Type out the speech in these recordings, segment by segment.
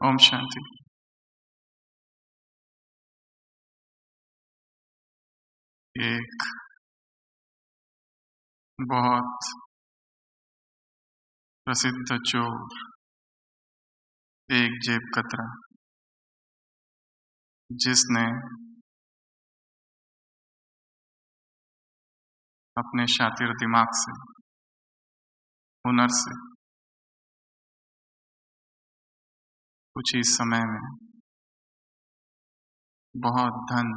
ओम शांति। एक बहुत प्रसिद्ध चोर, एक जेब कतरा, जिसने अपने शातिर दिमाग से, हुनर से कुछ ही समय में बहुत धन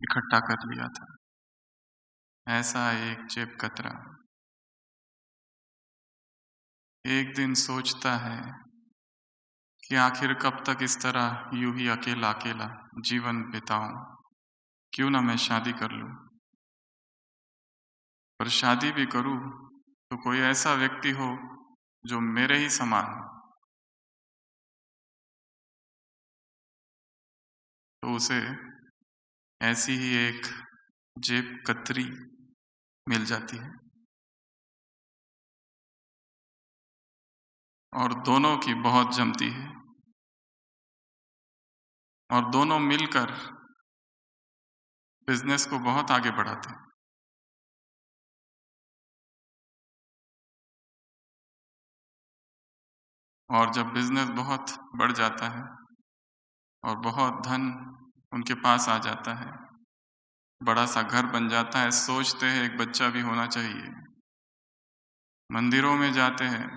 इकट्ठा कर लिया था। ऐसा एक जेब कतरा एक दिन सोचता है कि आखिर कब तक इस तरह यूं ही अकेला अकेला जीवन बिताऊं, क्यों ना मैं शादी कर लूं। पर शादी भी करूं तो कोई ऐसा व्यक्ति हो जो मेरे ही समान हो, तो उसे ऐसी ही एक जेब कतरी मिल जाती है और दोनों की बहुत जमती है और दोनों मिलकर बिजनेस को बहुत आगे बढ़ाते हैं। और जब बिजनेस बहुत बढ़ जाता है और बहुत धन उनके पास आ जाता है, बड़ा सा घर बन जाता है, सोचते हैं एक बच्चा भी होना चाहिए। मंदिरों में जाते हैं,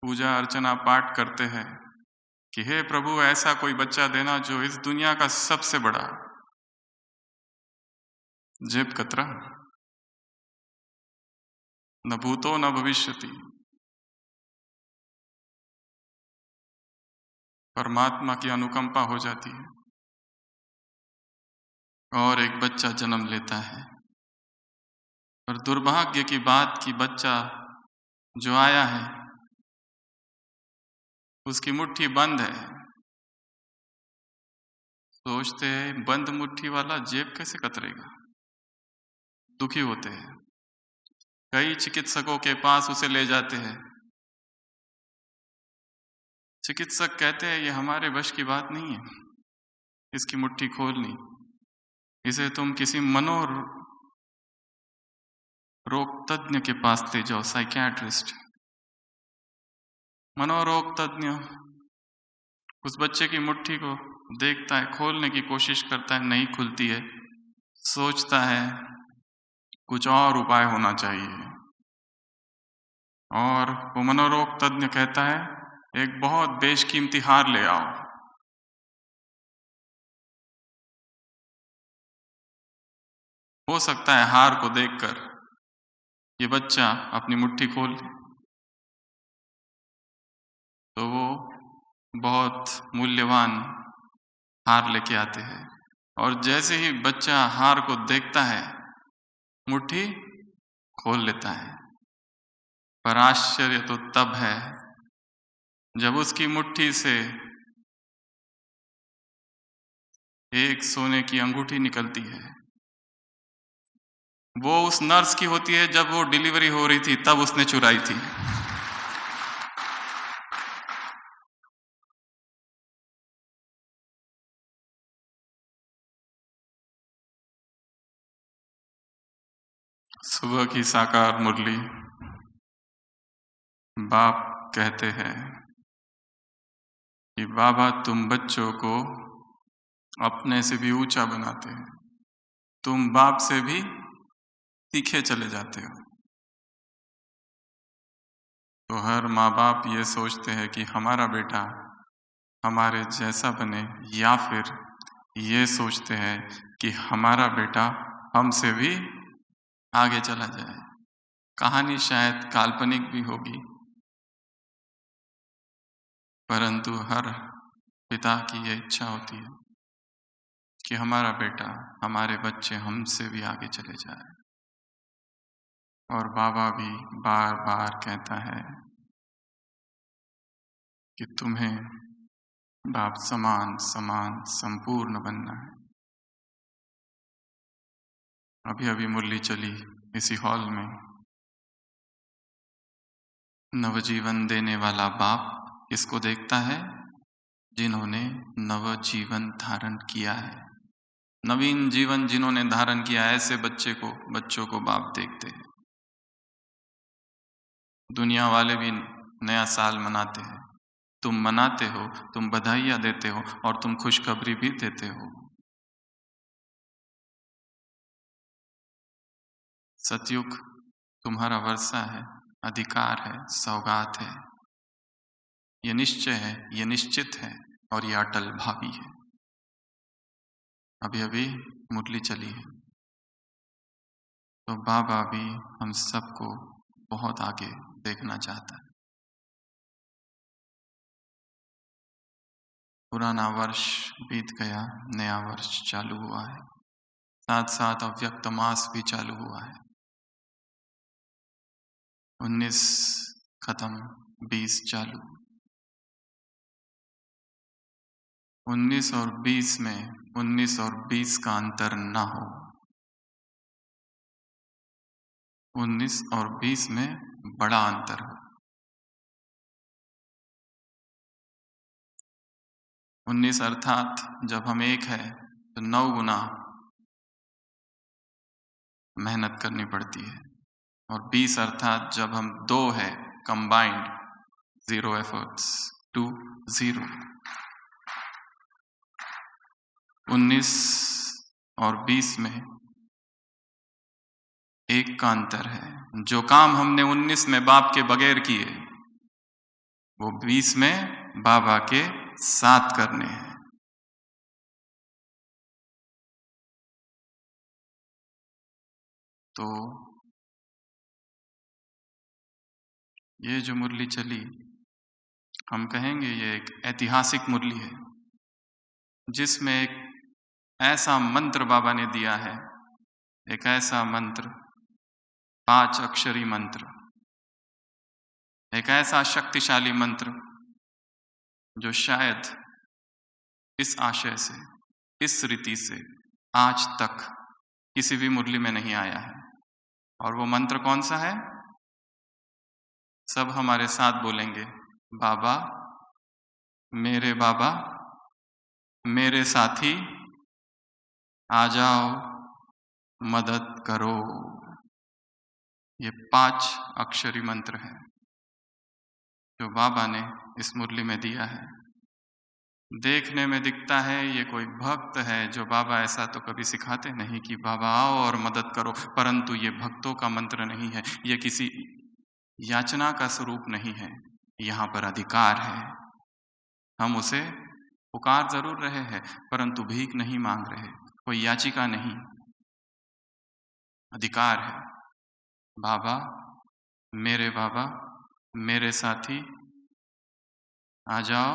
पूजा अर्चना पाठ करते हैं कि हे प्रभु ऐसा कोई बच्चा देना जो इस दुनिया का सबसे बड़ा जेब कतरा, न भूतो न भविष्यति। परमात्मा की अनुकंपा हो जाती है और एक बच्चा जन्म लेता है। और दुर्भाग्य की बात कि बच्चा जो आया है उसकी मुट्ठी बंद है। सोचते हैं बंद मुट्ठी वाला जेब कैसे कतरेगा, दुखी होते हैं। कई चिकित्सकों के पास उसे ले जाते हैं। चिकित्सक कहते हैं ये हमारे वश की बात नहीं है, इसकी मुट्ठी खोलनी। इसे तुम किसी मनोरोग तज्ञ के पास ले जाओ, साइकियाट्रिस्ट। मनोरोग तज्ञ उस बच्चे की मुट्ठी को देखता है, खोलने की कोशिश करता है, नहीं खुलती है। सोचता है कुछ और उपाय होना चाहिए और वो मनोरोग तज्ञ कहता है एक बहुत बेशकीमती हार ले आओ। हो सकता है हार को देखकर ये बच्चा अपनी मुट्ठी खोल ले, तो वो बहुत मूल्यवान हार लेके आते हैं। और जैसे ही बच्चा हार को देखता है, मुट्ठी खोल लेता है। पर आश्चर्य तो तब है जब उसकी मुट्ठी से एक सोने की अंगूठी निकलती है। वो उस नर्स की होती है, जब वो डिलीवरी हो रही थी तब उसने चुराई थी। सुबह की साकार मुरली। बाप कहते हैं कि बाबा तुम बच्चों को अपने से भी ऊंचा बनाते हैं, तुम बाप से भी तीखे चले जाते हो। तो हर माँ बाप ये सोचते हैं कि हमारा बेटा हमारे जैसा बने, या फिर ये सोचते हैं कि हमारा बेटा हमसे भी आगे चला जाए। कहानी शायद काल्पनिक भी होगी, परंतु हर पिता की ये इच्छा होती है कि हमारा बेटा, हमारे बच्चे हमसे भी आगे चले जाए। और बाबा भी बार बार कहता है कि तुम्हें बाप समान समान संपूर्ण बनना है। अभी अभी मुरली चली इसी हॉल में। नवजीवन देने वाला बाप किसको देखता है? जिन्होंने नव जीवन धारण किया है। नवीन जीवन जिन्होंने धारण किया है, ऐसे बच्चों को बाप देखते हैं। दुनिया वाले भी नया साल मनाते हैं, तुम मनाते हो, तुम बधाइयाँ देते हो और तुम खुशखबरी भी देते हो। सतयुग तुम्हारा वर्षा है, अधिकार है, सौगात है, ये निश्चय है, ये निश्चित है और ये अटल भावी है। अभी अभी मुरली चली है, तो बाबा भी हम सबको बहुत आगे देखना चाहता है। पुराना वर्ष बीत गया, नया वर्ष चालू हुआ है, साथ साथ अव्यक्त मास भी चालू हुआ है। 19 खत्म, 20 चालू। 19 और 20 में 19 और 20 का अंतर ना हो। 19 और 20 में बड़ा अंतर हो। 19 अर्थात जब हम एक है तो 9 गुना मेहनत करनी पड़ती है, और 20 अर्थात जब हम 2 है कंबाइंड, 0 एफर्ट्स टू 0। 19 और 20 में एक का अंतर है। जो काम हमने 19 में बाप के बगैर किए, वो 20 में बाबा के साथ करने हैं। तो ये जो मुरली चली, हम कहेंगे ये एक ऐतिहासिक मुरली है, जिसमें एक ऐसा मंत्र बाबा ने दिया है, एक ऐसा मंत्र, 5 अक्षरी मंत्र, एक ऐसा शक्तिशाली मंत्र जो शायद इस आशय से, इस रीति से आज तक किसी भी मुरली में नहीं आया है। और वो मंत्र कौन सा है? सब हमारे साथ बोलेंगे, बाबा, मेरे साथी, आ जाओ, मदद करो। ये 5 अक्षरी मंत्र है जो बाबा ने इस मुरली में दिया है। देखने में दिखता है ये कोई भक्त है, जो बाबा ऐसा तो कभी सिखाते नहीं कि बाबा आओ और मदद करो, परंतु ये भक्तों का मंत्र नहीं है, ये किसी याचना का स्वरूप नहीं है। यहाँ पर अधिकार है, हम उसे पुकार जरूर रहे हैं, परंतु भीख नहीं मांग रहे, कोई याचिका नहीं, अधिकार है। बाबा, मेरे साथी, आ जाओ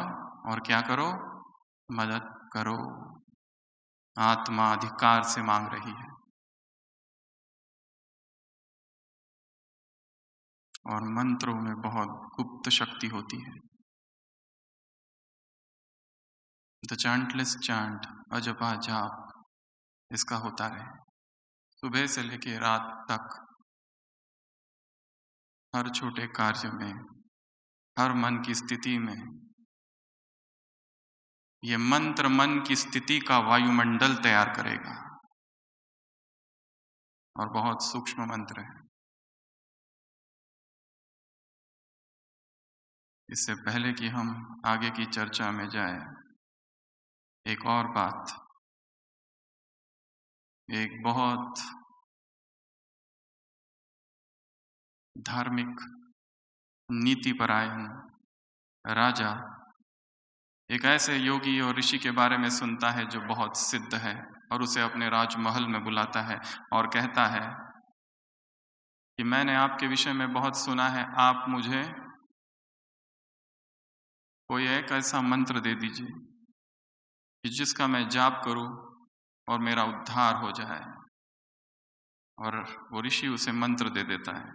और क्या करो? मदद करो। आत्मा अधिकार से मांग रही है। और मंत्रों में बहुत गुप्त शक्ति होती है। द चांटलेस चांट, अजपा जाप, इसका होता रहे सुबह से लेकर रात तक, हर छोटे कार्य में, हर मन की स्थिति में। ये मंत्र मन की स्थिति का वायुमंडल तैयार करेगा, और बहुत सूक्ष्म मंत्र है। इससे पहले कि हम आगे की चर्चा में जाए, एक और बात, एक बहुत धार्मिक, नीतिपरायण राजा एक ऐसे योगी और ऋषि के बारे में सुनता है जो बहुत सिद्ध है, और उसे अपने राजमहल में बुलाता है और कहता है कि मैंने आपके विषय में बहुत सुना है, आप मुझे कोई एक ऐसा मंत्र दे दीजिए कि जिसका मैं जाप करूं और मेरा उद्धार हो जाए। और वो ऋषि उसे मंत्र दे देता है,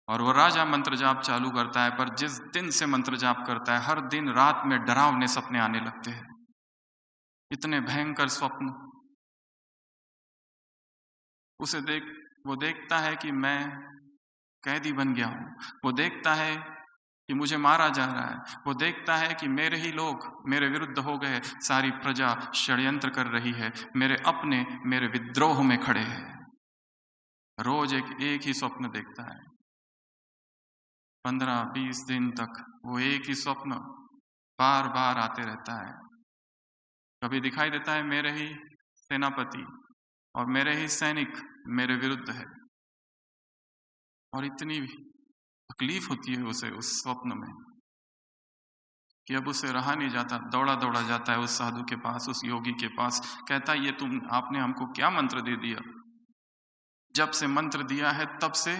और वो राजा मंत्र जाप चालू करता है। पर जिस दिन से मंत्र जाप करता है, हर दिन रात में डरावने सपने आने लगते हैं, इतने भयंकर स्वप्न। वो देखता है कि मैं कैदी बन गया हूं। वो देखता है कि मुझे मारा जा रहा है, वो देखता है कि मेरे ही लोग मेरे विरुद्ध हो गए, सारी प्रजा षड्यंत्र कर रही है, मेरे अपने मेरे विद्रोह में खड़े हैं। रोज एक ही स्वप्न देखता है। 15-20 दिन तक वो एक ही स्वप्न बार बार आते रहता है। कभी दिखाई देता है मेरे ही सेनापति और मेरे ही सैनिक मेरे विरुद्ध है, और इतनी तकलीफ होती है उसे उस स्वप्न में कि अब उसे रहा नहीं जाता। दौड़ा दौड़ा जाता है उस साधु के पास, उस योगी के पास, कहता है ये आपने हमको क्या मंत्र दे दिया? जब से मंत्र दिया है तब से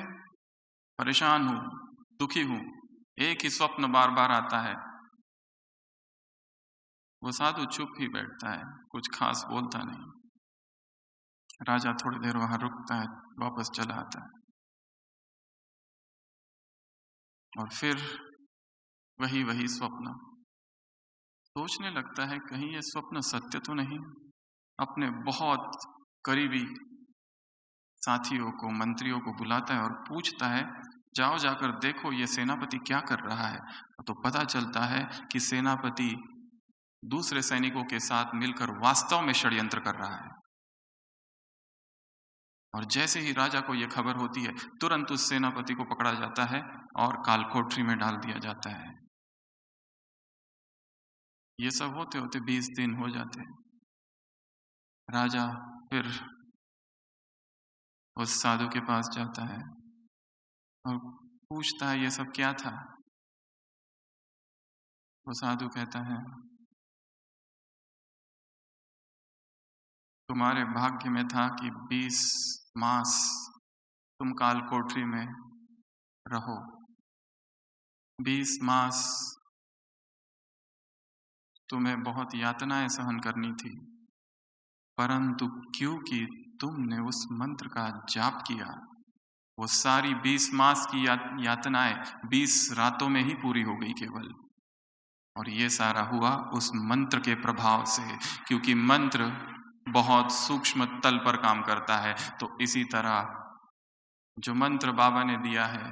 परेशान हूं, दुखी हूं, एक ही स्वप्न बार बार आता है। वो साधु चुप ही बैठता है, कुछ खास बोलता नहीं। राजा थोड़ी देर वहां रुकता है, वापस चला आता है, और फिर वही स्वप्न। सोचने लगता है कहीं ये स्वप्न सत्य तो नहीं। अपने बहुत करीबी साथियों को, मंत्रियों को बुलाता है और पूछता है, जाओ जाकर देखो ये सेनापति क्या कर रहा है। तो पता चलता है कि सेनापति दूसरे सैनिकों के साथ मिलकर वास्तव में षड्यंत्र कर रहा है। और जैसे ही राजा को यह खबर होती है, तुरंत उस सेनापति को पकड़ा जाता है और कालकोठरी में डाल दिया जाता है। ये सब होते होते 20 दिन हो जाते हैं। राजा फिर उस साधु के पास जाता है और पूछता है ये सब क्या था। वो साधु कहता है, तुम्हारे भाग्य में था कि 20 मास तुम कालकोठरी में रहो। 20 मास तुम्हें बहुत यातनाएं सहन करनी थी, परंतु क्योंकि तुमने उस मंत्र का जाप किया, वो सारी 20 मास की यातनाएं 20 रातों में ही पूरी हो गई केवल। और ये सारा हुआ उस मंत्र के प्रभाव से, क्योंकि मंत्र बहुत सूक्ष्म तल पर काम करता है। तो इसी तरह जो मंत्र बाबा ने दिया है,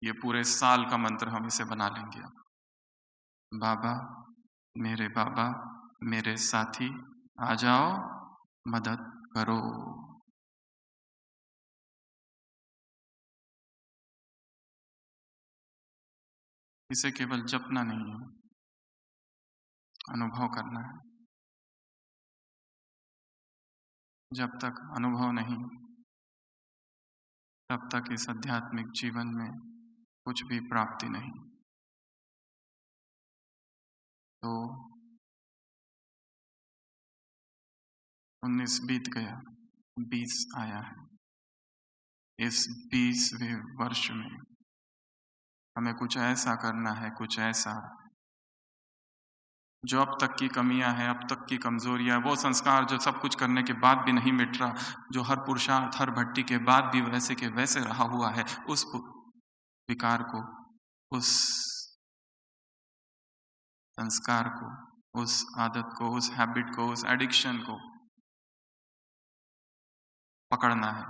ये पूरे साल का मंत्र हम इसे बना लेंगे। बाबा, मेरे साथी, आ जाओ, मदद करो। इसे केवल जपना नहीं है, अनुभव करना है। जब तक अनुभव नहीं, तब तक इस आध्यात्मिक जीवन में कुछ भी प्राप्ति नहीं। तो 19 बीत गया, 20 आया है। इस 20वें वर्ष में हमें कुछ ऐसा करना है, कुछ ऐसा जो अब तक की कमियां हैं, अब तक की कमजोरियां, वो संस्कार जो सब कुछ करने के बाद भी नहीं मिट रहा, जो हर पुरुषार्थ, हर भट्टी के बाद भी वैसे के वैसे रहा हुआ है, उस विकार को, उस संस्कार को, उस आदत को, उस हैबिट को, उस एडिक्शन को पकड़ना है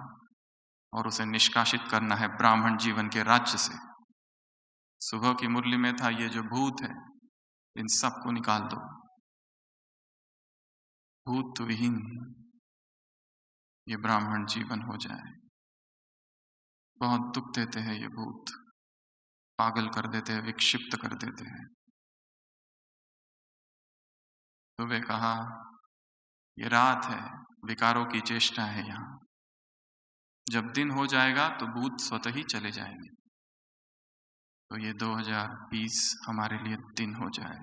और उसे निष्कासित करना है ब्राह्मण जीवन के राज्य से। सुबह की मुरली में था, ये जो भूत है इन सबको निकाल दो, भूत विहीन ये ब्राह्मण जीवन हो जाए। बहुत दुख देते हैं ये भूत, पागल कर देते हैं, विक्षिप्त कर देते हैं। तो वे कहा, ये रात है, विकारों की चेष्टा है यहाँ, जब दिन हो जाएगा तो भूत स्वतः ही चले जाएंगे। तो ये 2020 हमारे लिए दिन हो जाए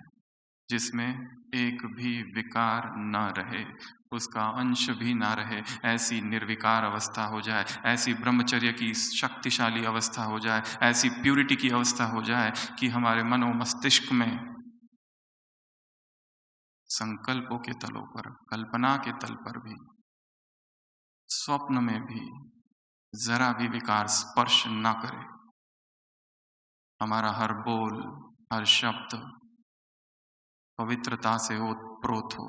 जिसमें एक भी विकार न रहे, उसका अंश भी ना रहे, ऐसी निर्विकार अवस्था हो जाए, ऐसी ब्रह्मचर्य की शक्तिशाली अवस्था हो जाए, ऐसी प्यूरिटी की अवस्था हो जाए कि हमारे मनो मस्तिष्क में संकल्पों के तलों पर, कल्पना के तल पर भी, स्वप्न में भी जरा भी विकार स्पर्श ना करे। हमारा हर बोल, हर शब्द पवित्रता से ओतप्रोत हो,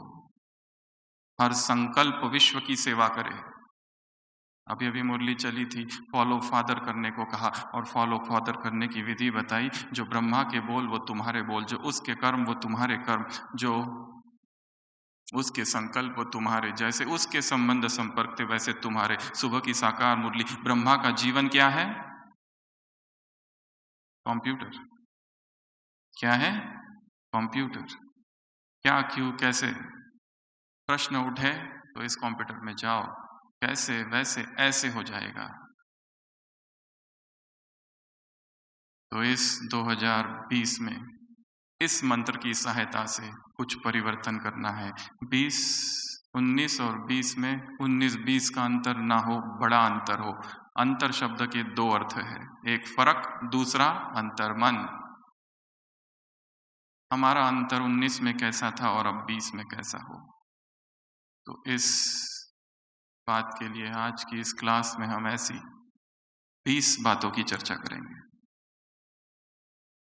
हर संकल्प विश्व की सेवा करे, अभी अभी मुरली चली थी, फॉलो फादर करने को कहा और फॉलो फादर करने की विधि बताई। जो ब्रह्मा के बोल वो तुम्हारे बोल, जो उसके कर्म वो तुम्हारे कर्म, जो उसके संकल्प वो तुम्हारे, जैसे उसके संबंध संपर्क थे वैसे तुम्हारे। सुबह की साकार मुरली। ब्रह्मा का जीवन क्या है? कंप्यूटर। क्या है? कंप्यूटर। क्या, क्यों, कैसे प्रश्न उठे तो इस कंप्यूटर में जाओ, कैसे वैसे ऐसे हो जाएगा। तो इस 2020 में इस मंत्र की सहायता से कुछ परिवर्तन करना है। 19 और 20 में 19-20 का अंतर ना हो, बड़ा अंतर हो। अंतर शब्द के दो अर्थ है, एक फर्क, दूसरा अंतर मन। हमारा अंतर 19 में कैसा था और अब 20 में कैसा हो। तो इस बात के लिए आज की इस क्लास में हम ऐसी 20 बातों की चर्चा करेंगे।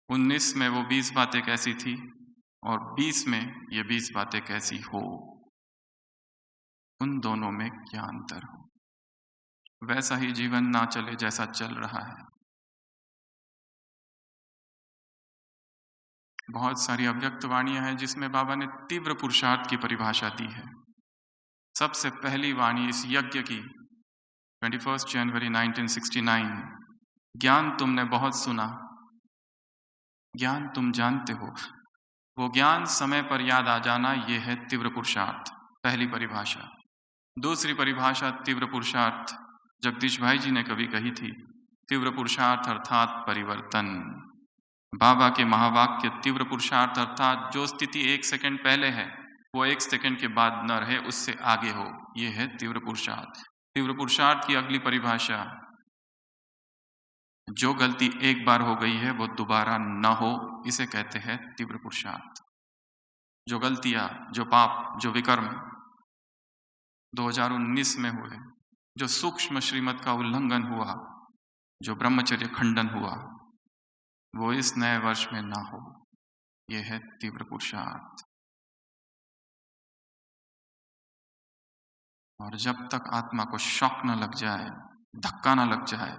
19 में वो 20 बातें कैसी थी और 20 में ये 20 बातें कैसी हो, उन दोनों में क्या अंतर हो। वैसा ही जीवन ना चले जैसा चल रहा है। बहुत सारी अव्यक्त वाणियां हैं जिसमें बाबा ने तीव्र पुरुषार्थ की परिभाषा दी है। सबसे पहली वाणी इस यज्ञ की 21 जनवरी 1969, ज्ञान तुमने बहुत सुना, ज्ञान तुम जानते हो, वो ज्ञान समय पर याद आ जाना, ये है तीव्र पुरुषार्थ। पहली परिभाषा। दूसरी परिभाषा तीव्र पुरुषार्थ जगदीश भाई जी ने कभी कही थी। तीव्र पुरुषार्थ अर्थात परिवर्तन। बाबा के महावाक्य तीव्र पुरुषार्थ अर्थात जो स्थिति 1 सेकंड पहले है वो 1 सेकंड के बाद न रहे, उससे आगे हो, ये है तीव्र पुरुषार्थ। तीव्र पुरुषार्थ की अगली परिभाषा, जो गलती एक बार हो गई है वो दोबारा न हो, इसे कहते हैं तीव्र पुरुषार्थ। जो गलतियां, जो पाप, जो विकर्म 2019 में हुए, जो सूक्ष्म श्रीमत का उल्लंघन हुआ, जो ब्रह्मचर्य खंडन हुआ, वो इस नए वर्ष में ना हो, यह है तीव्र पुरुषार्थ। और जब तक आत्मा को शॉक न लग जाए, धक्का न लग जाए,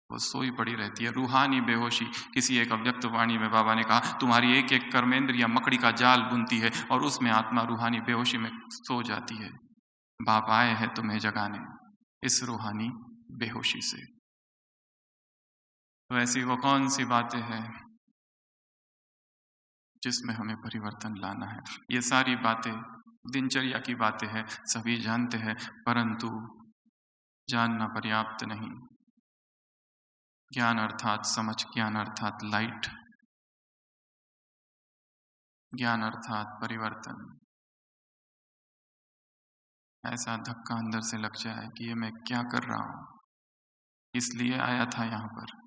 वो सोई पड़ी रहती है। रूहानी बेहोशी। किसी एक अव्यक्त वाणी में बाबा ने कहा, तुम्हारी एक एक कर्मेंद्रिया मकड़ी का जाल बुनती है और उसमें आत्मा रूहानी बेहोशी में सो जाती है। बाप आए हैं तुम्हें जगाने इस रूहानी बेहोशी से। तो ऐसी वो कौन सी बातें हैं जिसमें हमें परिवर्तन लाना है? ये सारी बातें दिनचर्या की बातें हैं, सभी जानते हैं, परंतु जानना पर्याप्त नहीं। ज्ञान अर्थात समझ, ज्ञान अर्थात लाइट, ज्ञान अर्थात परिवर्तन। ऐसा धक्का अंदर से लग जाए कि ये मैं क्या कर रहा हूं, इसलिए आया था यहां पर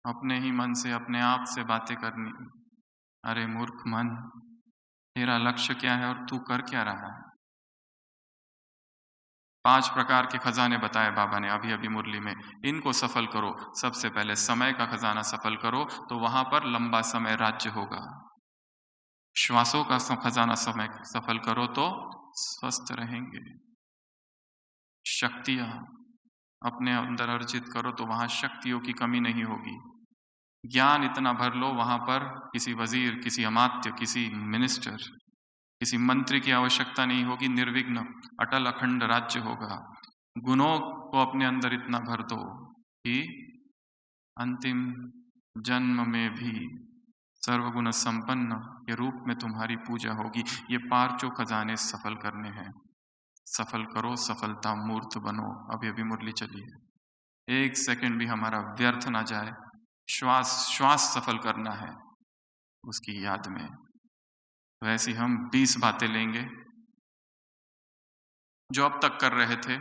अपने ही मन से, अपने आप से बातें करनी। अरे मूर्ख मन, तेरा लक्ष्य क्या है और तू कर क्या रहा है? 5 प्रकार के खजाने बताए बाबा ने अभी अभी मुरली में, इनको सफल करो। सबसे पहले समय का खजाना सफल करो तो वहां पर लंबा समय राज्य होगा। श्वासों का खजाना समय सफल करो तो स्वस्थ रहेंगे। शक्तियां अपने अंदर अर्जित करो तो वहां शक्तियों की कमी नहीं होगी। ज्ञान इतना भर लो वहां पर किसी वजीर, किसी अमात्य, किसी मिनिस्टर, किसी मंत्री की आवश्यकता नहीं होगी। निर्विघ्न अटल अखंड राज्य होगा। गुणों को अपने अंदर इतना भर दो कि अंतिम जन्म में भी सर्वगुण संपन्न के रूप में तुम्हारी पूजा होगी। ये 5 खजाने सफल करने हैं। सफल करो, सफलता मूर्त बनो। अभी अभी मुरली चली है, 1 सेकंड भी हमारा व्यर्थ ना जाए। श्वास सफल करना है उसकी याद में। तो ऐसी हम 20 बातें लेंगे जो अब तक कर रहे थे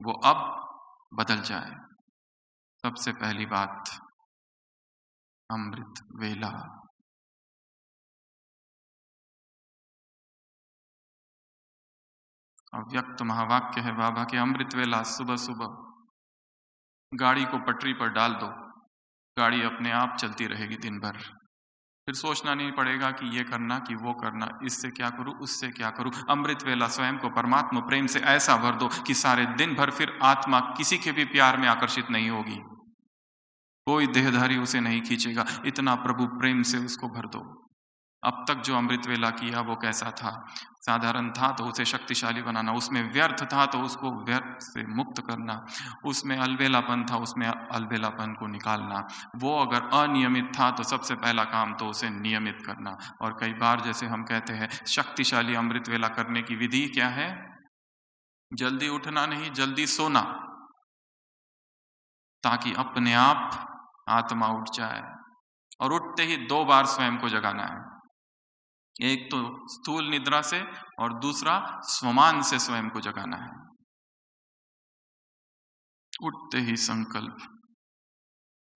वो अब बदल जाए। सबसे पहली बात, अमृत वेला। अव्यक्त महावाक्य है बाबा के, अमृत वेला। सुबह सुबह गाड़ी को पटरी पर डाल दो, गाड़ी अपने आप चलती रहेगी दिन भर। फिर सोचना नहीं पड़ेगा कि ये करना कि वो करना, इससे क्या करूं उससे क्या करूं। अमृत वेला स्वयं को परमात्मा प्रेम से ऐसा भर दो कि सारे दिन भर फिर आत्मा किसी के भी प्यार में आकर्षित नहीं होगी, कोई देहधारी उसे नहीं खींचेगा, इतना प्रभु प्रेम से उसको भर दो। अब तक जो अमृत वेला किया वो कैसा था? साधारण था तो उसे शक्तिशाली बनाना, उसमें व्यर्थ था तो उसको व्यर्थ से मुक्त करना, उसमें अलबेलापन था उसमें अलबेलापन को निकालना, वो अगर अनियमित था तो सबसे पहला काम तो उसे नियमित करना। और कई बार जैसे हम कहते हैं शक्तिशाली अमृत वेला करने की विधि क्या है? जल्दी उठना नहीं, जल्दी सोना, ताकि अपने आप आत्मा उठ जाए। और उठते ही 2 बार स्वयं को जगाना है, एक तो स्थूल निद्रा से और दूसरा स्वमान से स्वयं को जगाना है। उठते ही संकल्प,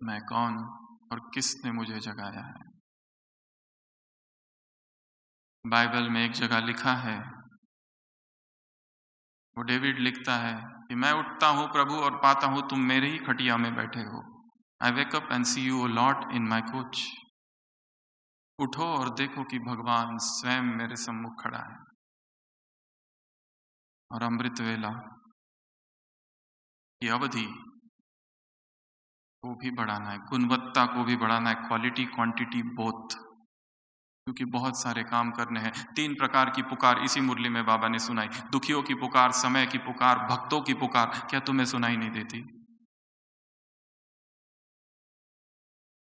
मैं कौन और किसने मुझे जगाया है। बाइबल में एक जगह लिखा है, वो डेविड लिखता है कि मैं उठता हूं प्रभु और पाता हूं तुम मेरे ही खटिया में बैठे हो। I wake up and see you lord in my couch. उठो और देखो कि भगवान स्वयं मेरे सम्मुख खड़ा है। और अमृत वेला की अवधि को भी बढ़ाना है, गुणवत्ता को भी बढ़ाना है, क्वालिटी क्वांटिटी बोथ, क्योंकि बहुत सारे काम करने हैं। 3 प्रकार की पुकार इसी मुरली में बाबा ने सुनाई, दुखियों की पुकार, समय की पुकार, भक्तों की पुकार। क्या तुम्हें सुनाई नहीं देती?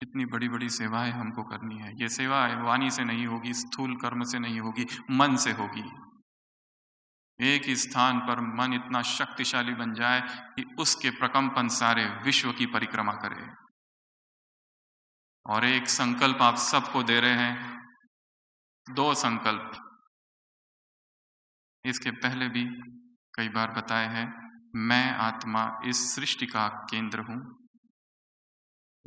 इतनी बड़ी बड़ी सेवाएं हमको करनी है। ये सेवा वाणी से नहीं होगी, स्थूल कर्म से नहीं होगी, मन से होगी। एक ही स्थान पर मन इतना शक्तिशाली बन जाए कि उसके प्रकंपन सारे विश्व की परिक्रमा करे। और एक संकल्प आप सबको दे रहे हैं, 2 संकल्प इसके पहले भी कई बार बताए हैं। मैं आत्मा इस सृष्टि का केंद्र हूं,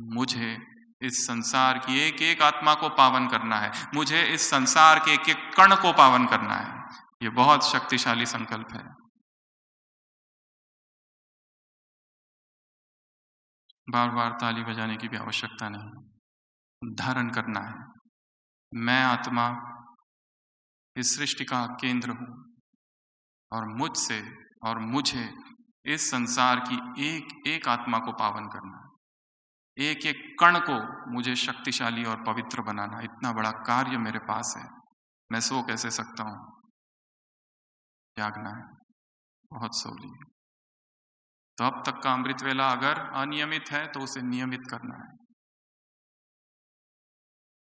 मुझे इस संसार की एक एक आत्मा को पावन करना है, मुझे इस संसार के एक एक कण को पावन करना है। ये बहुत शक्तिशाली संकल्प है। बार बार ताली बजाने की भी आवश्यकता नहीं, धारण करना है। मैं आत्मा इस सृष्टि का केंद्र हूं और मुझसे और मुझे इस संसार की एक एक आत्मा को पावन करना, एक एक कण को मुझे शक्तिशाली और पवित्र बनाना। इतना बड़ा कार्य मेरे पास है, मैं सो कैसे सकता हूं? त्यागना है, बहुत सोली है। तो अब तक का अमृत वेला अगर अनियमित है तो उसे नियमित करना है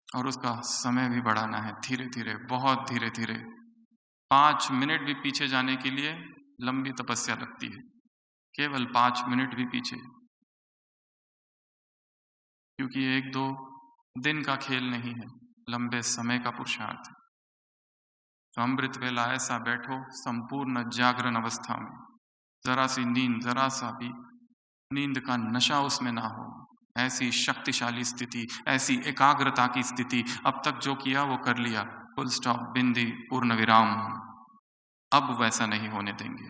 और उसका समय भी बढ़ाना है, धीरे धीरे, बहुत धीरे धीरे। 5 मिनट भी पीछे जाने के लिए लंबी तपस्या लगती है, केवल 5 मिनट भी पीछे, क्योंकि 1-2 दिन का खेल नहीं है, लंबे समय का पुरुषार्थ है। तो अमृत वेला ऐसा बैठो संपूर्ण जागरण अवस्था में, जरा सी नींद, जरा सा भी नींद का नशा उसमें ना हो, ऐसी शक्तिशाली स्थिति, ऐसी एकाग्रता की स्थिति। अब तक जो किया वो कर लिया, फुल स्टॉप, बिंदी, पूर्ण विराम। अब वैसा नहीं होने देंगे।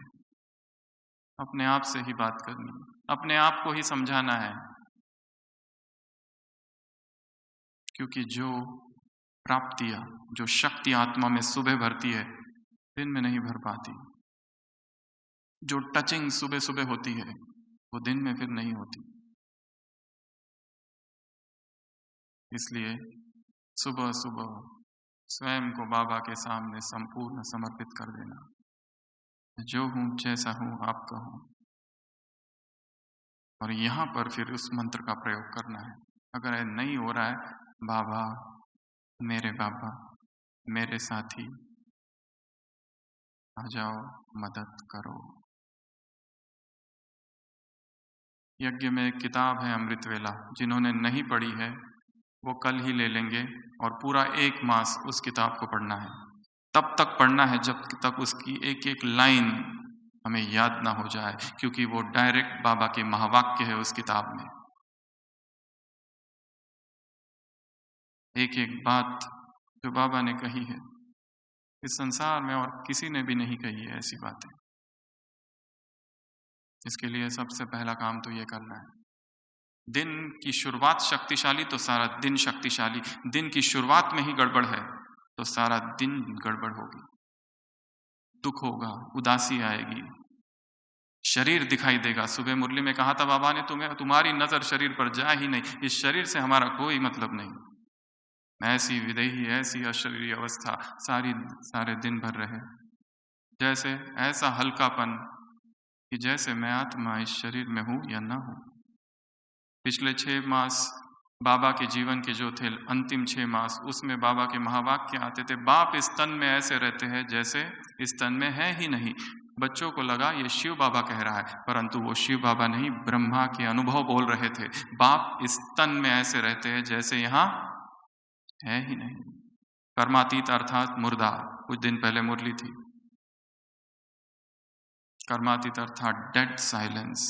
अपने आप से ही बात करनी, अपने आप को ही समझाना है, क्योंकि जो प्राप्तियां, जो शक्ति आत्मा में सुबह भरती है, दिन में नहीं भर पाती। जो टचिंग सुबह सुबह होती है वो दिन में फिर नहीं होती। इसलिए सुबह सुबह स्वयं को बाबा के सामने संपूर्ण समर्पित कर देना, जो हूं जैसा हूं आपका हूं। और यहां पर फिर उस मंत्र का प्रयोग करना है। अगर ये नहीं हो रहा है, बाबा मेरे साथी आ जाओ, मदद करो। यज्ञ में एक किताब है अमृत वेला, जिन्होंने नहीं पढ़ी है वो कल ही ले लेंगे और पूरा 1 मास उस किताब को पढ़ना है। तब तक पढ़ना है जब तक उसकी एक एक लाइन हमें याद ना हो जाए, क्योंकि वो डायरेक्ट बाबा के महावाक्य है उस किताब में। एक एक बात जो बाबा ने कही है, इस संसार में और किसी ने भी नहीं कही है ऐसी बातें। इसके लिए सबसे पहला काम तो ये करना है, दिन की शुरुआत शक्तिशाली तो सारा दिन शक्तिशाली, दिन की शुरुआत में ही गड़बड़ है तो सारा दिन गड़बड़ होगी। दुख होगा, उदासी आएगी, शरीर दिखाई देगा। सुबह मुरली में कहा था बाबा ने, तुम्हारी नजर शरीर पर जा ही नहीं, इस शरीर से हमारा कोई मतलब नहीं। ऐसी विदेही, ऐसी अशरीरी अवस्था सारे दिन भर रहे, जैसे ऐसा हल्कापन कि जैसे मैं आत्मा इस शरीर में हूं या ना हूं। पिछले 6 मास बाबा के जीवन के जो थे, अंतिम 6 मास, उसमें बाबा के महावाक्य आते थे, बाप इस तन में ऐसे रहते हैं जैसे इस तन में है ही नहीं। बच्चों को लगा ये शिव बाबा कह रहा है, परंतु वो शिव बाबा नहीं, ब्रह्मा के अनुभव बोल रहे थे। बाप इस तन में ऐसे रहते हैं जैसे यहाँ है ही नहीं। कर्मातीत अर्थात मुर्दा, कुछ दिन पहले मुरली थी। कर्मातीत अर्थात डेड साइलेंस।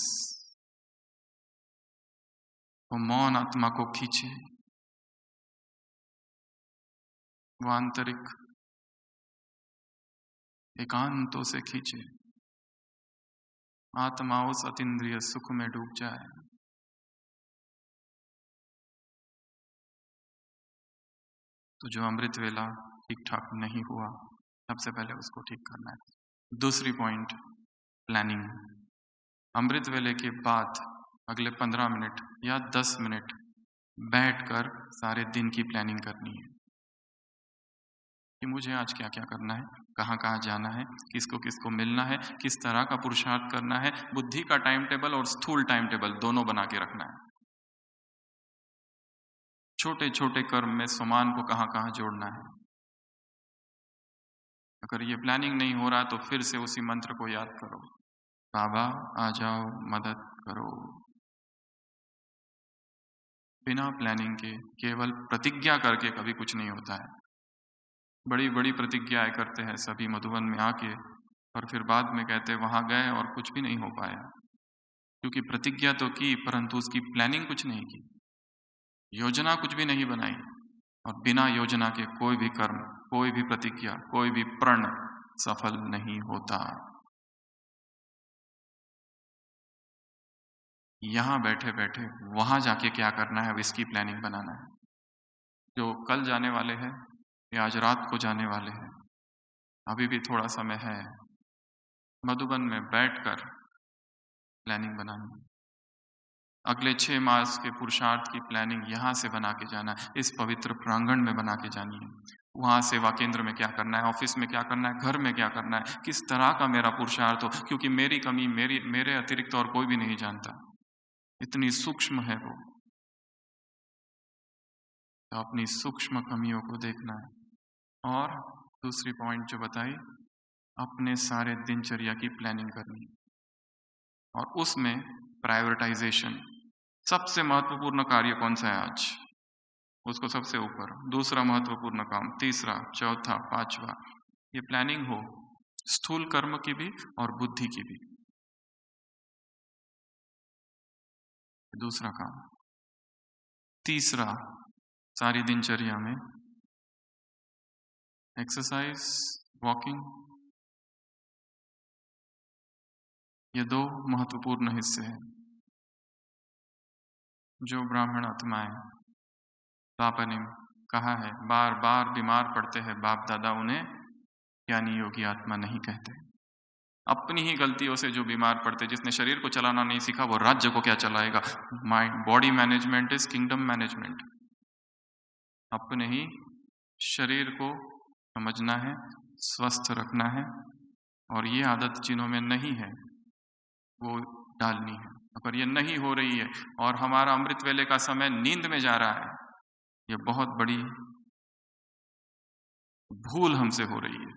वो मौन आत्मा को खींचे, वो आंतरिक एकांतों से खींचे, आत्मा उस अतीन्द्रिय सुख में डूब जाए। तो जो अमृत वेला ठीक ठाक नहीं हुआ, सबसे पहले उसको ठीक करना है। दूसरी पॉइंट, प्लानिंग। अमृत वेले के बाद अगले 15 मिनट या 10 मिनट बैठकर सारे दिन की प्लानिंग करनी है कि मुझे आज क्या क्या करना है, कहाँ कहाँ जाना है, किसको किसको मिलना है, किस तरह का पुरुषार्थ करना है। बुद्धि का टाइम टेबल और स्थूल टाइम टेबल दोनों बना के रखना है। छोटे छोटे कर्म में समान को कहाँ कहाँ जोड़ना है। अगर ये प्लानिंग नहीं हो रहा तो फिर से उसी मंत्र को याद करो, बाबा आ जाओ, मदद करो। बिना प्लानिंग के केवल प्रतिज्ञा करके कभी कुछ नहीं होता है। बड़ी बड़ी प्रतिज्ञाएं करते हैं सभी मधुबन में आके, और फिर बाद में कहते वहां गए और कुछ भी नहीं हो पाया, क्योंकि प्रतिज्ञा तो की परंतु उसकी प्लानिंग कुछ नहीं की, योजना कुछ भी नहीं बनाई। और बिना योजना के कोई भी कर्म, कोई भी प्रतिज्ञा, कोई भी प्रण सफल नहीं होता। यहां बैठे बैठे वहां जाके क्या करना है, अब इसकी प्लानिंग बनाना है। जो कल जाने वाले हैं या आज रात को जाने वाले हैं, अभी भी थोड़ा समय है, मधुबन में बैठकर प्लानिंग बनानी है। अगले 6 मास के पुरुषार्थ की प्लानिंग यहाँ से बना के जाना है, इस पवित्र प्रांगण में बना के जानी है। वहाँ सेवा केंद्र में क्या करना है, ऑफिस में क्या करना है, घर में क्या करना है, किस तरह का मेरा पुरुषार्थ हो, क्योंकि मेरी कमी मेरे अतिरिक्त और कोई भी नहीं जानता। इतनी सूक्ष्म है वो, तो अपनी सूक्ष्म कमियों को देखना है। और दूसरी पॉइंट जो बताई, अपने सारे दिनचर्या की प्लानिंग करनी, और उसमें प्रायोरिटाइजेशन। सबसे महत्वपूर्ण कार्य कौन सा है आज, उसको सबसे ऊपर, दूसरा महत्वपूर्ण काम, तीसरा, चौथा, पांचवा। ये प्लानिंग हो स्थूल कर्म की भी और बुद्धि की भी। दूसरा काम। तीसरा, सारी दिनचर्या में एक्सरसाइज, वॉकिंग, ये 2 महत्वपूर्ण हिस्से हैं। जो ब्राह्मण आत्माएं, पापा ने कहा है, बार बार बीमार पड़ते हैं, बाप दादा उन्हें ज्ञानी योगी आत्मा नहीं कहते। अपनी ही गलतियों से जो बीमार पड़ते, जिसने शरीर को चलाना नहीं सीखा, वो राज्य को क्या चलाएगा। Mind, body management is kingdom management. अपने ही शरीर को समझना है, स्वस्थ रखना है, और ये आदत जिन्हों में नहीं है वो डालनी है। अगर ये नहीं हो रही है और हमारा अमृत वेले का समय नींद में जा रहा है, ये बहुत बड़ी भूल हमसे हो रही है।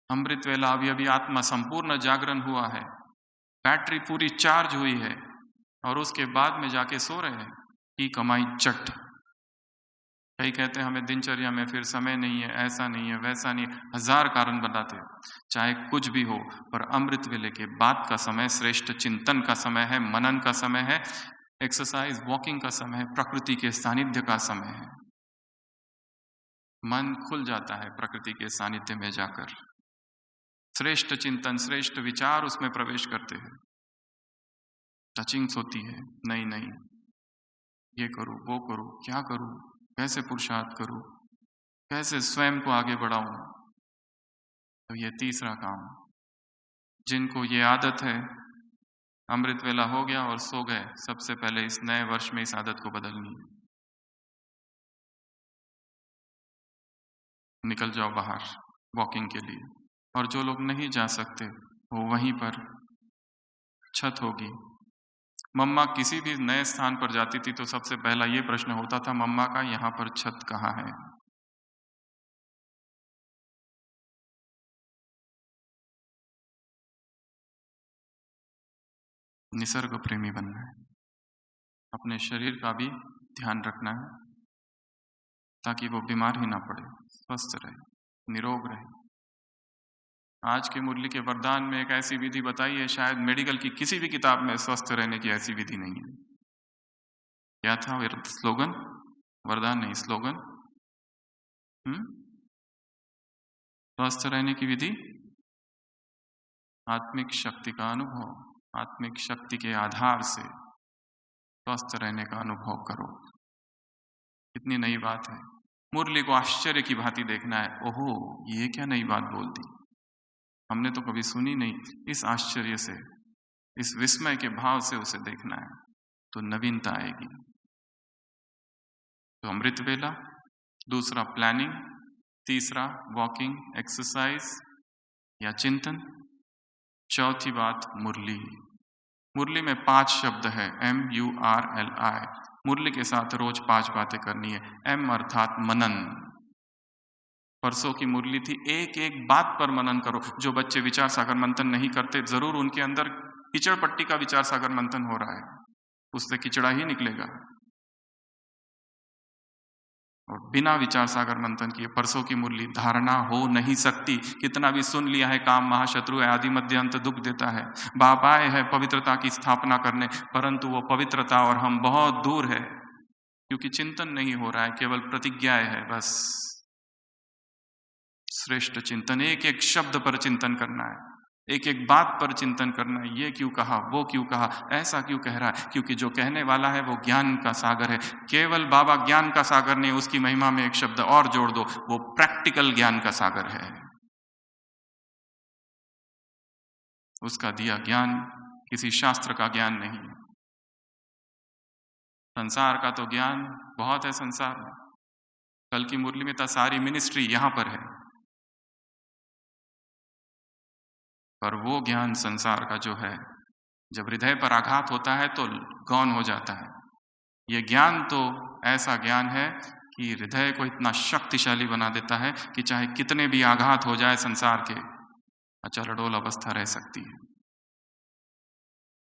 अमृत वेला अभी अभी आत्मा संपूर्ण जागरण हुआ है, बैटरी पूरी चार्ज हुई है, और उसके बाद में जाके सो रहे हैं कि कमाई चट। कई कहते हैं हमें दिनचर्या में फिर समय नहीं है, ऐसा नहीं है, वैसा नहीं है, 1000 कारण बताते हैं। चाहे कुछ भी हो, पर अमृत वेले के बाद का समय श्रेष्ठ चिंतन का समय है, मनन का समय है, एक्सरसाइज, वॉकिंग का समय है, प्रकृति के सानिध्य का समय है। मन खुल जाता है प्रकृति के सानिध्य में जाकर, श्रेष्ठ चिंतन, श्रेष्ठ विचार उसमें प्रवेश करते हैं, टचिंग्स होती है, नहीं नहीं, ये करूं, वो करूं, क्या करूं, कैसे पुरुषार्थ करूं, कैसे स्वयं को आगे बढ़ाऊं। तो ये तीसरा काम। जिनको ये आदत है, अमृत वेला हो गया और सो गए, सबसे पहले इस नए वर्ष में इस आदत को बदलनी है। निकल जाओ बाहर वॉकिंग के लिए। और जो लोग नहीं जा सकते वो वहीं पर छत होगी। मम्मा किसी भी नए स्थान पर जाती थी तो सबसे पहला ये प्रश्न होता था, मम्मा का यहाँ पर छत कहाँ है। निसर्ग प्रेमी बनना है, अपने शरीर का भी ध्यान रखना है ताकि वो बीमार ही ना पड़े, स्वस्थ रहे, निरोग रहे। आज की मुरली के वरदान में एक ऐसी विधि बताई है, शायद मेडिकल की किसी भी किताब में स्वस्थ रहने की ऐसी विधि नहीं है। क्या था स्लोगन? वरदान नहीं, स्लोगन। स्वस्थ रहने की विधि, आत्मिक शक्ति का अनुभव। आत्मिक शक्ति के आधार से स्वस्थ रहने का अनुभव करो। कितनी नई बात है। मुरली को आश्चर्य की भांति देखना है। ओहो, ये क्या नई बात बोल दी, हमने तो कभी सुनी नहीं। इस आश्चर्य से, इस विस्मय के भाव से उसे देखना है, तो नवीनता आएगी। तो अमृत वेला, दूसरा प्लानिंग, तीसरा वॉकिंग, एक्सरसाइज या चिंतन, चौथी बात मुरली। मुरली में 5 शब्द है, MURLI। मुरली के साथ रोज 5 बातें करनी है। M अर्थात मनन। परसों की मुरली थी, एक एक बात पर मनन करो। जो बच्चे विचार सागर मंथन नहीं करते, जरूर उनके अंदर कीचड़ पट्टी का विचार सागर मंथन हो रहा है, उससे कीचड़ा ही निकलेगा। और बिना विचार सागर मंथन किए परसों की मुरली धारणा हो नहीं सकती। कितना भी सुन लिया है, काम महाशत्रु है, आदि मध्य अंत दुख देता है। बाप आए है पवित्रता की स्थापना करने, परंतु वो पवित्रता और हम बहुत दूर है, क्योंकि चिंतन नहीं हो रहा है, केवल प्रतिज्ञाएं है बस। श्रेष्ठ चिंतन, एक एक शब्द पर चिंतन करना है, एक एक बात पर चिंतन करना है। ये क्यों कहा, वो क्यों कहा, ऐसा क्यों कह रहा है, क्योंकि जो कहने वाला है वो ज्ञान का सागर है। केवल बाबा ज्ञान का सागर नहीं, उसकी महिमा में एक शब्द और जोड़ दो, वो प्रैक्टिकल ज्ञान का सागर है। उसका दिया ज्ञान किसी शास्त्र का ज्ञान नहीं। संसार का तो ज्ञान बहुत है संसार में। कल की मुरली में था, सारी मिनिस्ट्री यहां पर है, पर वो ज्ञान संसार का जो है, जब हृदय पर आघात होता है तो गौन हो जाता है। ये ज्ञान तो ऐसा ज्ञान है कि हृदय को इतना शक्तिशाली बना देता है कि चाहे कितने भी आघात हो जाए संसार के, अचल अडोल अवस्था रह सकती है।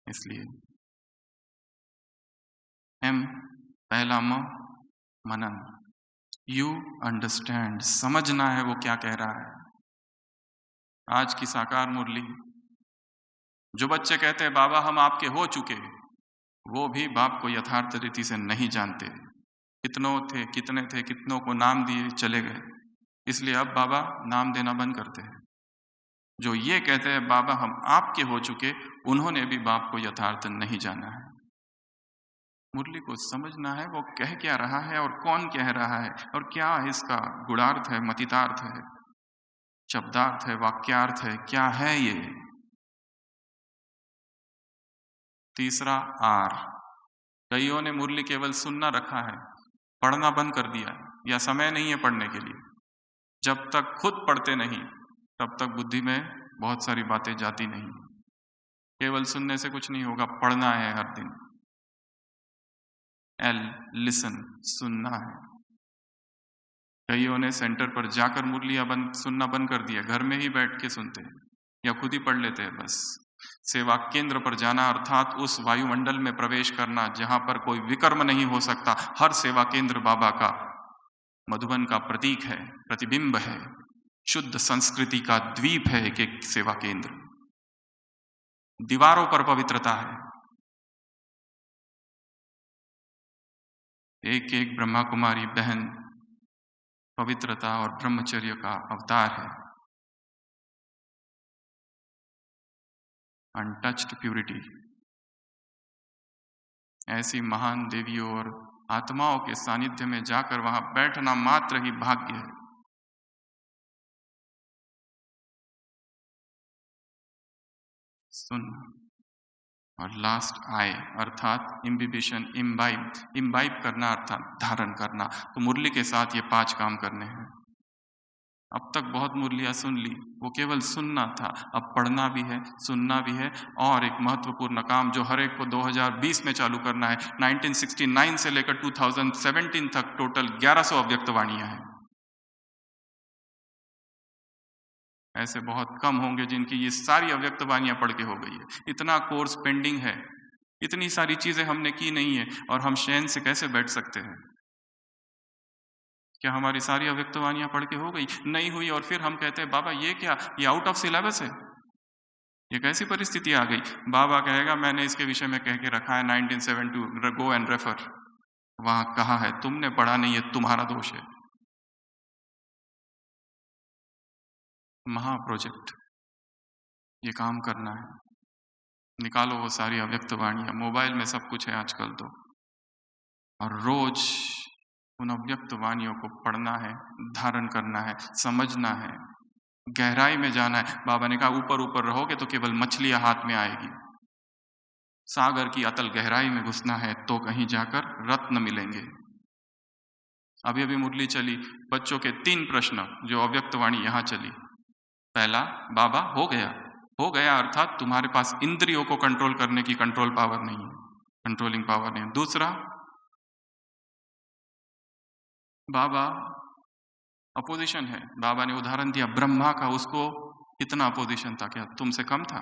इसलिए M, पहला म, मनन। यू अंडरस्टैंड, समझना है वो क्या कह रहा है। आज की साकार मुरली, जो बच्चे कहते हैं बाबा हम आपके हो चुके, वो भी बाप को यथार्थ रीति से नहीं जानते। कितने थे, कितनों को नाम दिए चले गए, इसलिए अब बाबा नाम देना बंद करते हैं। जो ये कहते हैं बाबा हम आपके हो चुके, उन्होंने भी बाप को यथार्थ नहीं जाना है। मुरली को समझना है वो कह क्या रहा है और कौन कह रहा है, और क्या इसका गुणार्थ है, मतितार्थ है, शब्दार्थ है, वाक्यार्थ है, क्या है ये। तीसरा R, कईयों ने मुरली केवल सुनना रखा है, पढ़ना बंद कर दिया, या समय नहीं है पढ़ने के लिए। जब तक खुद पढ़ते नहीं तब तक बुद्धि में बहुत सारी बातें जाती नहीं। केवल सुनने से कुछ नहीं होगा, पढ़ना है हर दिन। L, लिसन, सुनना है। कईयों ने सेंटर पर जाकर मुरलियां सुनना बंद कर दिया, घर में ही बैठ के सुनते हैं या खुद ही पढ़ लेते हैं बस। सेवा केंद्र पर जाना अर्थात उस वायुमंडल में प्रवेश करना जहां पर कोई विकर्म नहीं हो सकता। हर सेवा केंद्र बाबा का मधुबन का प्रतीक है, प्रतिबिंब है, शुद्ध संस्कृति का द्वीप है एक एक सेवा केंद्र। दीवारों पर पवित्रता है, एक एक ब्रह्मा कुमारी बहन पवित्रता और ब्रह्मचर्य का अवतार है। अनटच्ड प्यूरिटी, ऐसी महान देवियों और आत्माओं के सानिध्य में जाकर वहां बैठना मात्र ही भाग्य है। सुनना। और लास्ट आय अर्थात इम्बिबिशन, इम्बाइब करना अर्थात धारण करना। तो मुरली के साथ ये 5 काम करने हैं। अब तक बहुत मुरलियां सुन ली, वो केवल सुनना था, अब पढ़ना भी है, सुनना भी है। और एक महत्वपूर्ण काम जो हर एक को 2020 में चालू करना है, 1969 से लेकर 2017 तक टोटल 1100 अव्यक्त वाणियां हैं। ऐसे बहुत कम होंगे जिनकी ये सारी अव्यक्त वाणियां पढ़ के हो गई है। इतना कोर्स पेंडिंग है, इतनी सारी चीजें हमने की नहीं है, और हम शयन से कैसे बैठ सकते हैं? क्या हमारी सारी अव्यक्त वाणियां पढ़ के हो गई? नहीं हुई, और फिर हम कहते हैं बाबा ये क्या, ये आउट ऑफ सिलेबस है, ये कैसी परिस्थिति आ गई? बाबा कहेगा मैंने इसके विषय में कह के रखा है 1972, गो एंड रेफर, वहां कहा है, तुमने पढ़ा नहीं है, तुम्हारा दोष है। महा प्रोजेक्ट, ये काम करना है। निकालो वो सारी अव्यक्त वाणियां, मोबाइल में सब कुछ है आजकल तो, और रोज उन अव्यक्त वाणियों को पढ़ना है, धारण करना है, समझना है, गहराई में जाना है। बाबा ने कहा ऊपर ऊपर रहोगे तो केवल मछलियां हाथ में आएगी, सागर की अतल गहराई में घुसना है तो कहीं जाकर रत्न मिलेंगे। अभी अभी मुरली चली, बच्चों के 3 प्रश्न जो अव्यक्त वाणी यहां चली। पहला, बाबा हो गया, हो गया अर्थात तुम्हारे पास इंद्रियों को कंट्रोल करने की कंट्रोल पावर नहीं है, कंट्रोलिंग पावर नहीं है। दूसरा, बाबा अपोजिशन है। बाबा ने उदाहरण दिया ब्रह्मा का, उसको कितना अपोजिशन था, क्या तुमसे कम था?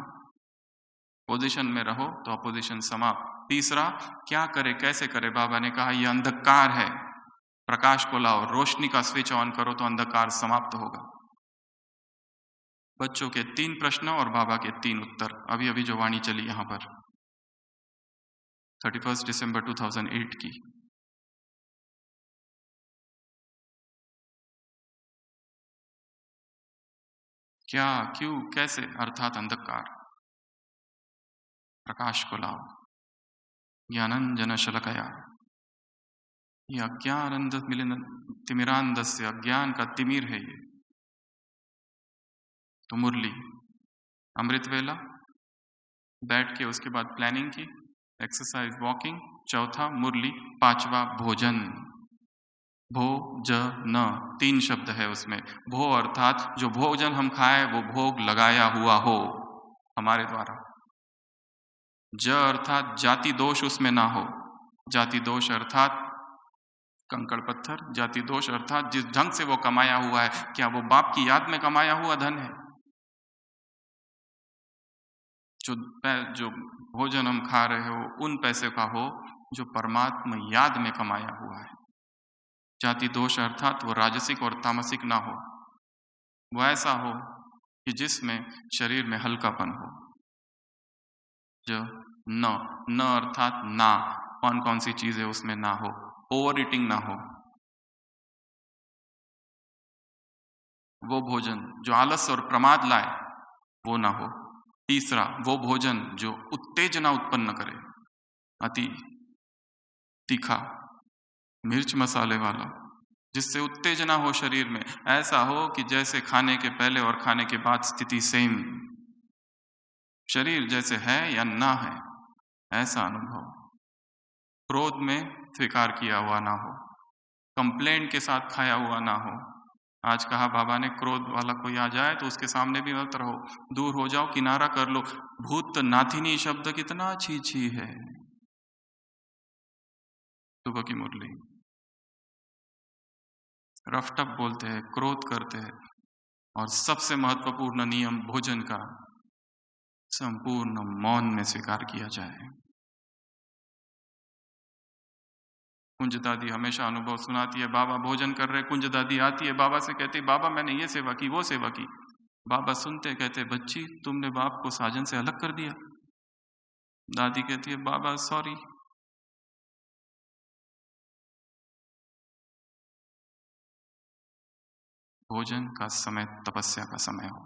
पोजीशन में रहो तो अपोजिशन समाप्त। तीसरा, क्या करे कैसे करे? बाबा ने कहा यह अंधकार है, प्रकाश को लाओ, रोशनी का स्विच ऑन करो तो अंधकार समाप्त होगा। बच्चों के 3 प्रश्न और बाबा के 3 उत्तर। अभी अभी जो वाणी चली यहां पर 31 दिसंबर 2008 की। क्या, क्यों, कैसे अर्थात अंधकार, प्रकाश को लाओ। ज्ञानंजन शलकया, ये अज्ञान मिलन तिमिरांधस्य, अज्ञान का तिमिर है ये। तो मुरली, अमृत वेला, बैठ के उसके बाद प्लानिंग की, एक्सरसाइज, वॉकिंग। चौथा मुरली। पांचवा भोजन, भोजन 3 शब्द है उसमें। भो अर्थात जो भोजन हम खाए वो भोग लगाया हुआ हो हमारे द्वारा। ज अर्थात जाति दोष उसमें ना हो, जाति दोष अर्थात कंकड़ पत्थर, जाति दोष अर्थात जिस ढंग से वो कमाया हुआ है, क्या वो बाप की याद में कमाया हुआ धन है? जो भोजन हम खा रहे हो उन पैसे का हो जो परमात्मा याद में कमाया हुआ है। जाति दोष अर्थात वो राजसिक और तामसिक ना हो, वो ऐसा हो कि जिसमें शरीर में हल्कापन हो। जो न अर्थात ना, कौन कौन सी चीजें उसमें ना हो, ओवर ईटिंग ना हो, वो भोजन जो आलस और प्रमाद लाए वो ना हो। तीसरा, वो भोजन जो उत्तेजना उत्पन्न करे, अति तीखा, मिर्च मसाले वाला, जिससे उत्तेजना हो शरीर में, ऐसा हो कि जैसे खाने के पहले और खाने के बाद स्थिति सेम, शरीर जैसे है या ना है ऐसा अनुभव। क्रोध में स्वीकार किया हुआ ना हो, कंप्लेंट के साथ खाया हुआ ना हो। आज कहा बाबा ने क्रोध वाला कोई आ जाए तो उसके सामने भी मत रहो, दूर हो जाओ, किनारा कर लो। भूत नाथिनी शब्द कितना छी छी है। सुबह की मुरली, रफटप बोलते हैं, क्रोध करते हैं, और सबसे महत्वपूर्ण नियम भोजन का संपूर्ण मौन में स्वीकार किया जाए। कुंज दादी हमेशा अनुभव सुनाती है, बाबा भोजन कर रहे, कुंज दादी आती है, बाबा से कहती, बाबा मैंने ये सेवा की, वो सेवा की। बाबा सुनते कहते, बच्ची तुमने बाप को साजन से अलग कर दिया। दादी कहती है, बाबा सॉरी। भोजन का समय तपस्या का समय हो।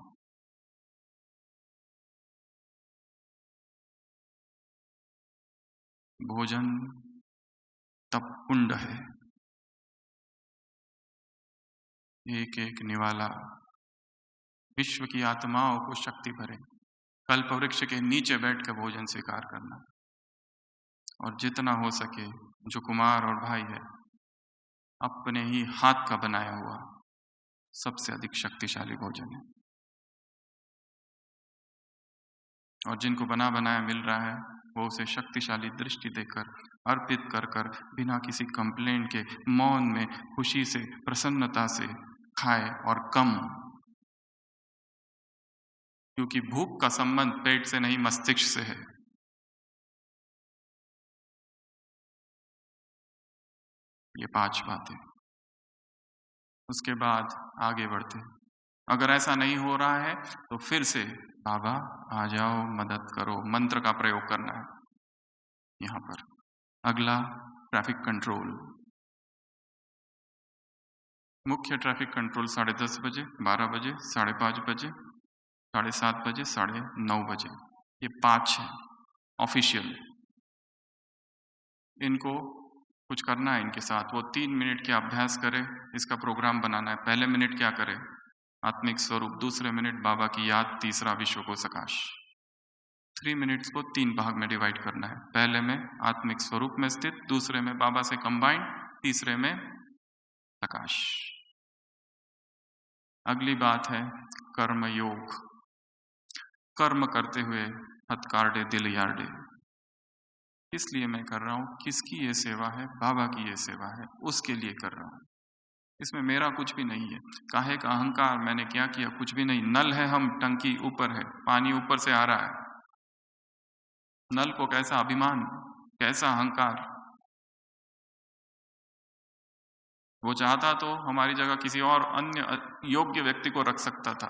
भोजन तप कुंड है, एक एक निवाला विश्व की आत्माओं को शक्ति भरे। कल्प वृक्ष के नीचे बैठ कर भोजन स्वीकार करना, और जितना हो सके जो कुमार और भाई है, अपने ही हाथ का बनाया हुआ सबसे अधिक शक्तिशाली भोजन है। और जिनको बना बनाया मिल रहा है, वो उसे शक्तिशाली दृष्टि देकर अर्पित कर कर बिना किसी कंप्लेंट के मौन में खुशी से प्रसन्नता से खाए और कम, क्योंकि भूख का संबंध पेट से नहीं मस्तिष्क से है। ये 5 बातें। उसके बाद आगे बढ़ते। अगर ऐसा नहीं हो रहा है तो फिर से बाबा आ जाओ, मदद करो, मंत्र का प्रयोग करना है यहाँ पर। अगला ट्रैफिक कंट्रोल। मुख्य ट्रैफिक कंट्रोल 10:30 बजे, 12 बजे, 5:30 बजे, 7:30 बजे, 9:30 बजे। ये 5 है ऑफिशियल। इनको कुछ करना है इनके साथ। वो 3 मिनट के अभ्यास करें, इसका प्रोग्राम बनाना है। पहले मिनट क्या करें? आत्मिक स्वरूप। दूसरे मिनट बाबा की याद। तीसरा विश्व को सकाश। 3 मिनट्स को 3 भाग में डिवाइड करना है। पहले में आत्मिक स्वरूप में स्थित, दूसरे में बाबा से कंबाइंड, तीसरे में प्रकाश। अगली बात है कर्म योग। कर्म करते हुए हथकार्डे दिल यार्डे। इसलिए मैं कर रहा हूं, किसकी ये सेवा है? बाबा की ये सेवा है, उसके लिए कर रहा हूं। इसमें मेरा कुछ भी नहीं है। काहे का अहंकार, मैंने क्या किया? कुछ भी नहीं। नल है हम, टंकी ऊपर है, पानी ऊपर से आ रहा है। नल को कैसा अभिमान, कैसा अहंकार। वो चाहता तो हमारी जगह किसी और अन्य योग्य व्यक्ति को रख सकता था।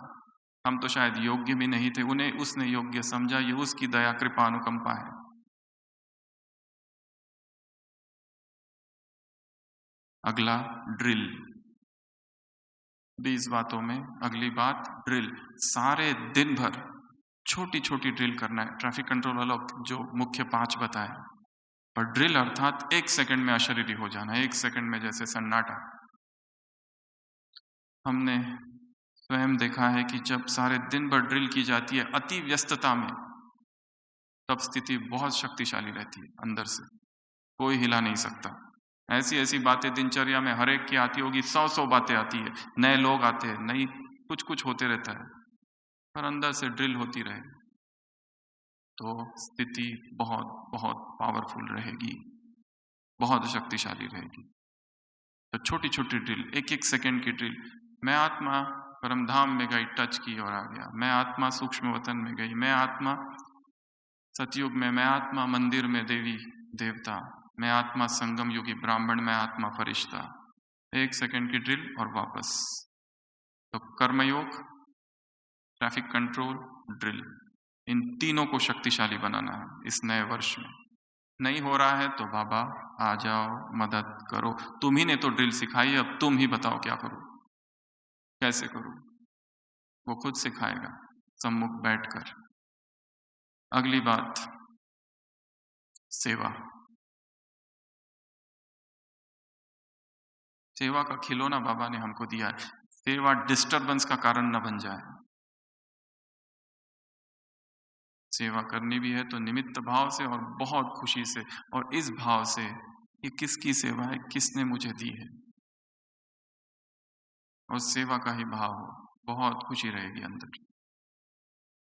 हम तो शायद योग्य भी नहीं थे, उन्हें उसने योग्य समझा। ये उसकी दया, कृपा, अनुकंपा है। अगला ड्रिल। 20 बातों में अगली बात ड्रिल। सारे दिन भर छोटी छोटी ड्रिल करना है। ट्रैफिक कंट्रोल अलग जो मुख्य 5 बताए, और ड्रिल अर्थात 1 सेकंड में अशरीरी हो जाना। 1 सेकंड में जैसे सन्नाटा। हमने स्वयं देखा है कि जब सारे दिन भर ड्रिल की जाती है अति व्यस्तता में, तब स्थिति बहुत शक्तिशाली रहती है। अंदर से कोई हिला नहीं सकता। ऐसी ऐसी बातें दिनचर्या में हर एक की आती होगी। 100 बातें आती है, नए लोग आते हैं, नई कुछ होते रहता है, पर अंदर से ड्रिल होती रहे तो स्थिति बहुत बहुत पावरफुल रहेगी, बहुत शक्तिशाली रहेगी। तो छोटी छोटी ड्रिल, 1-1 सेकंड की ड्रिल। मैं आत्मा परमधाम में गई, टच की और आ गया। मैं आत्मा सूक्ष्म वतन में गई। मैं आत्मा सतयुग में। मैं आत्मा मंदिर में देवी देवता। मैं आत्मा संगम युगी ब्राह्मण। मैं आत्मा फरिश्ता। 1 सेकंड की ड्रिल और वापस। तो कर्मयोग, ट्रैफिक कंट्रोल, ड्रिल, इन तीनों को शक्तिशाली बनाना है इस नए वर्ष में। नहीं हो रहा है तो बाबा आ जाओ, मदद करो। तुम ही ने तो ड्रिल सिखाई, अब तुम ही बताओ क्या करूं, कैसे करूं। वो खुद सिखाएगा सम्मुख बैठकर। अगली बात सेवा। सेवा का खिलौना बाबा ने हमको दिया है। सेवा डिस्टरबेंस का कारण न बन जाए। सेवा करनी भी है तो निमित्त भाव से और बहुत खुशी से, और इस भाव से कि किसकी सेवा है, किसने मुझे दी है, और सेवा का ही भाव हो, बहुत खुशी रहेगी अंदर।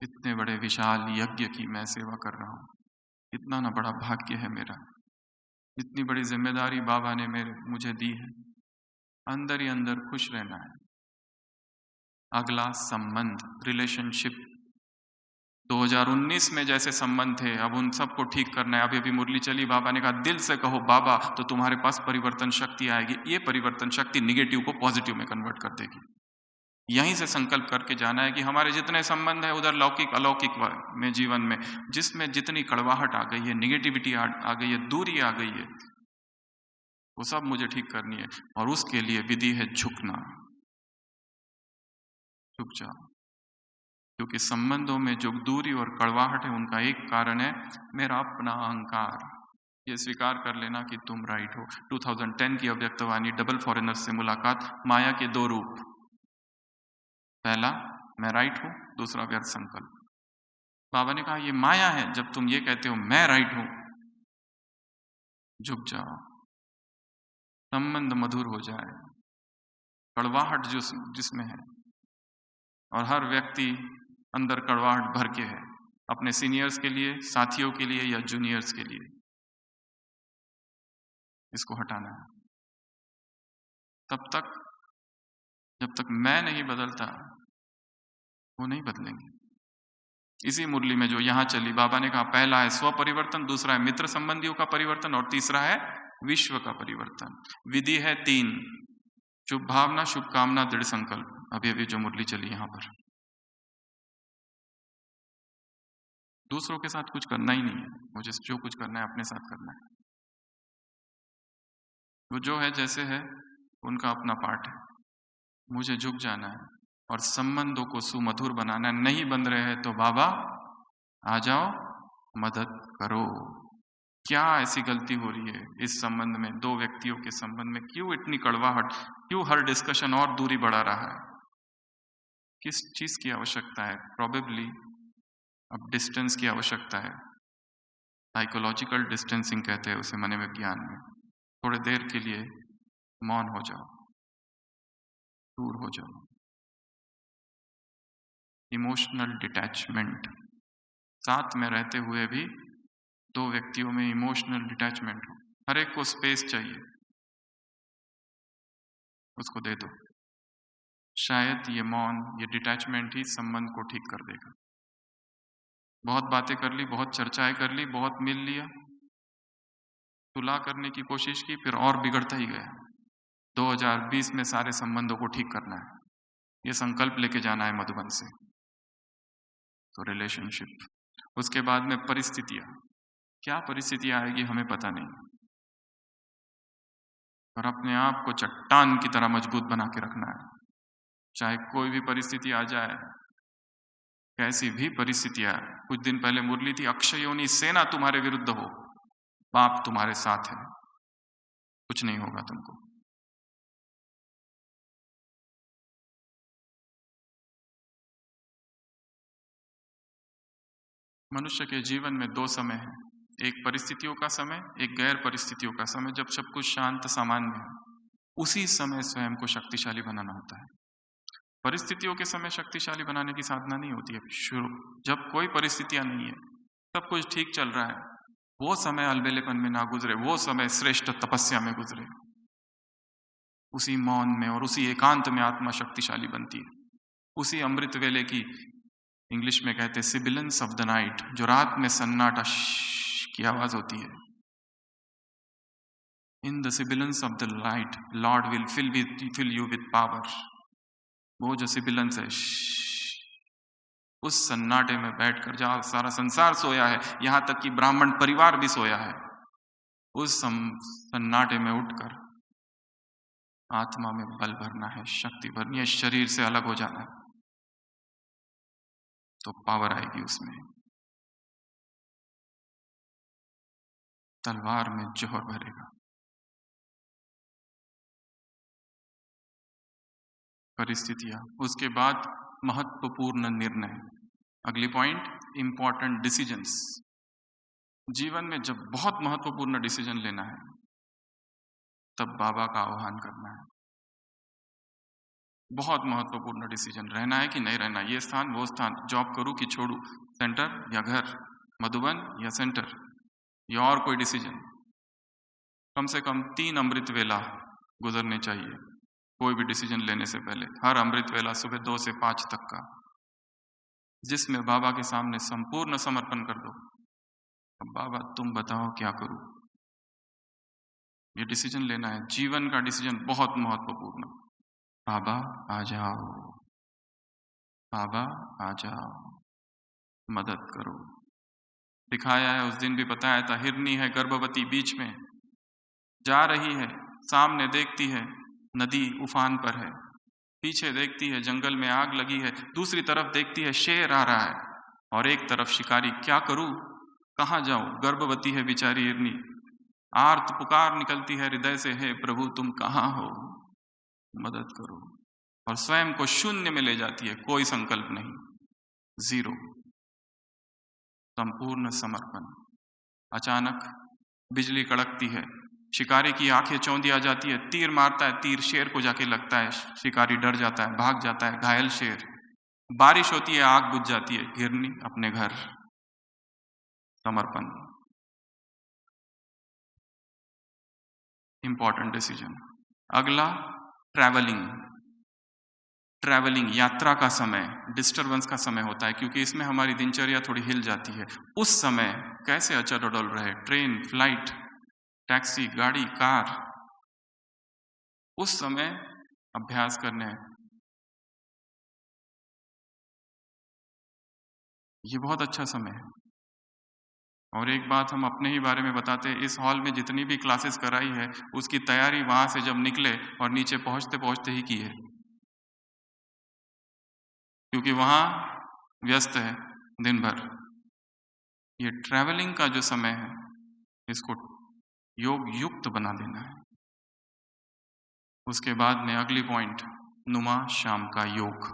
इतने बड़े विशाल यज्ञ की मैं सेवा कर रहा हूं, इतना ना बड़ा भाग्य है मेरा। इतनी बड़ी जिम्मेदारी बाबा ने मुझे दी है। अंदर ही अंदर खुश रहना है। अगला संबंध, रिलेशनशिप। 2019 में जैसे संबंध थे, अब उन सबको ठीक करना है। अभी अभी मुरली चली, बाबा ने कहा दिल से कहो बाबा, तो तुम्हारे पास परिवर्तन शक्ति आएगी। ये परिवर्तन शक्ति निगेटिव को पॉजिटिव में कन्वर्ट कर देगी। यहीं से संकल्प करके जाना है कि हमारे जितने संबंध है उधर लौकिक अलौकिक में जीवन में जिसमें जितनी कड़वाहट आ गई है, निगेटिविटी आ गई है, दूरी आ गई है, वो सब मुझे ठीक करनी है। और उसके लिए विधि है झुकना। झुक जाओ, क्योंकि संबंधों में जो दूरी और कड़वाहट है उनका एक कारण है मेरा अपना अहंकार। ये स्वीकार कर लेना कि तुम राइट हो। 2010 की अव्यक्तवाणी डबल फॉरेनर से मुलाकात, माया के दो रूप। पहला, मैं राइट हूं, दूसरा व्यर्थ संकल्प। बाबा ने कहा ये माया है, जब तुम ये कहते हो मैं राइट हूं, झुक जाओ, संबंध मधुर हो जाए, कड़वाहट जिसमें है, और हर व्यक्ति अंदर कड़वाहट भर के है, अपने सीनियर्स के लिए, साथियों के लिए या जूनियर्स के लिए। इसको हटाना है। तब तक जब तक मैं नहीं बदलता, वो नहीं बदलेंगे। इसी मुरली में जो यहां चली, बाबा ने कहा पहला है स्व परिवर्तन, दूसरा है मित्र संबंधियों का परिवर्तन, और तीसरा है विश्व का परिवर्तन। विधि है 3, शुभ भावना, शुभकामना, दृढ़ संकल्प। अभी अभी जो मुरली चली यहां पर, दूसरों के साथ कुछ करना ही नहीं है, मुझे जो कुछ करना है अपने साथ करना है। वो जो है जैसे है उनका अपना पार्ट है, मुझे झुक जाना है और संबंधों को सुमधुर बनाना है। नहीं बन रहे हैं तो बाबा आ जाओ, मदद करो। क्या ऐसी गलती हो रही है इस संबंध में, दो व्यक्तियों के संबंध में? क्यों इतनी कड़वाहट, क्यों हर डिस्कशन और दूरी बढ़ा रहा है? किस चीज की आवश्यकता है? प्रोबेबली अब डिस्टेंस की आवश्यकता है। साइकोलॉजिकल डिस्टेंसिंग कहते हैं उसे मनोविज्ञान में। थोड़े देर के लिए मौन हो जाओ, दूर हो जाओ। इमोशनल डिटैचमेंट, साथ में रहते हुए भी दो व्यक्तियों में इमोशनल डिटैचमेंट हो। हर एक को स्पेस चाहिए, उसको दे दो। शायद ये मौन, ये डिटैचमेंट ही संबंध को ठीक कर देगा। बहुत बातें कर ली, बहुत चर्चाएं कर ली, बहुत मिल लिया, सुलह करने की कोशिश की, फिर और बिगड़ता ही गया। 2020 में सारे संबंधों को ठीक करना है, ये संकल्प लेके जाना है मधुबन से। तो रिलेशनशिप, उसके बाद में परिस्थितियां, क्या परिस्थितियां आएगी हमें पता नहीं, और अपने आप को चट्टान की तरह मजबूत बना के रखना है। चाहे कोई भी परिस्थिति आ जाए, कैसी भी परिस्थितियां। कुछ दिन पहले मुरली थी, अक्षयोनी सेना तुम्हारे विरुद्ध हो, पाप तुम्हारे साथ है, कुछ नहीं होगा तुमको। मनुष्य के जीवन में 2 समय है, एक परिस्थितियों का समय, एक गैर परिस्थितियों का समय। जब सब कुछ शांत सामान्य है, उसी समय स्वयं को शक्तिशाली बनाना होता है। परिस्थितियों के समय शक्तिशाली बनाने की साधना नहीं होती है। शुरू जब कोई परिस्थितियां नहीं है, सब कुछ ठीक चल रहा है, वो समय अलबेलेपन में ना गुजरे, वो समय श्रेष्ठ तपस्या में गुजरे। उसी मौन में और उसी एकांत में आत्मा शक्तिशाली बनती है। उसी अमृत वेले की, इंग्लिश में कहते हैं सिबिलेंस ऑफ द नाइट, जो रात में सन्नाटा की आवाज होती है। In the sibilance of the light lord will fill you with power. वो जो सिबिलेंस है, उस सन्नाटे में बैठकर, जहां सारा संसार सोया है, यहां तक कि ब्राह्मण परिवार भी सोया है, उस सन्नाटे में उठकर आत्मा में बल भरना है, शक्ति भरनी है, शरीर से अलग हो जाना है, तो पावर आएगी उसमें। तलवार में जोहर भरेगा। परिस्थितियां, उसके बाद महत्वपूर्ण निर्णय। अगली पॉइंट, इंपॉर्टेंट डिसीजंस। जीवन में जब बहुत महत्वपूर्ण डिसीजन लेना है, तब बाबा का आह्वान करना है। बहुत महत्वपूर्ण डिसीजन, रहना है कि नहीं रहना, ये स्थान वो स्थान, जॉब करूं कि छोड़ूं, सेंटर या घर, मधुबन या सेंटर, या और कोई डिसीजन। कम से कम 3 अमृत वेला गुजरने चाहिए कोई भी डिसीजन लेने से पहले। हर अमृत वेला सुबह 2 से 5 तक का, जिसमें बाबा के सामने संपूर्ण समर्पण कर दो। अब बाबा तुम बताओ क्या करूं, ये डिसीजन लेना है, जीवन का डिसीजन, बहुत महत्वपूर्ण। बाबा आ जाओ, बाबा आ जाओ, मदद करो। दिखाया है, उस दिन भी बताया था, हिरनी है गर्भवती, बीच में जा रही है, सामने देखती है नदी उफान पर है, पीछे देखती है जंगल में आग लगी है, दूसरी तरफ देखती है शेर आ रहा है, और एक तरफ शिकारी। क्या करूं, कहां जाऊं? गर्भवती है बेचारी हिरनी, आर्त पुकार निकलती है हृदय से, हे प्रभु तुम कहाँ हो, मदद करो। और स्वयं को शून्य में ले जाती है, कोई संकल्प नहीं, जीरो, संपूर्ण समर्पण। अचानक बिजली कड़कती है, शिकारी की आंखें चौंधी आ जाती है, तीर मारता है, तीर शेर को जाके लगता है, शिकारी डर जाता है, भाग जाता है, घायल शेर। बारिश होती है, आग बुझ जाती है, घिरनी अपने घर, समर्पण। Important decision. अगला ट्रैवलिंग। ट्रैवलिंग यात्रा का समय, डिस्टरबेंस का समय होता है, क्योंकि इसमें हमारी दिनचर्या थोड़ी हिल जाती है। उस समय कैसे अचल अडोल रहे, ट्रेन, फ्लाइट, टैक्सी, गाड़ी, कार, उस समय अभ्यास करने हैं। ये बहुत अच्छा समय है। और एक बात हम अपने ही बारे में बताते हैं, इस हॉल में जितनी भी क्लासेस कराई है, उसकी तैयारी वहां से जब निकले और नीचे पहुंचते पहुंचते ही की है, क्योंकि वहां व्यस्त है दिन भर। ये ट्रैवलिंग का जो समय है, इसको योग युक्त बना देना है। उसके बाद में अगली पॉइंट, नुमा शाम का योग।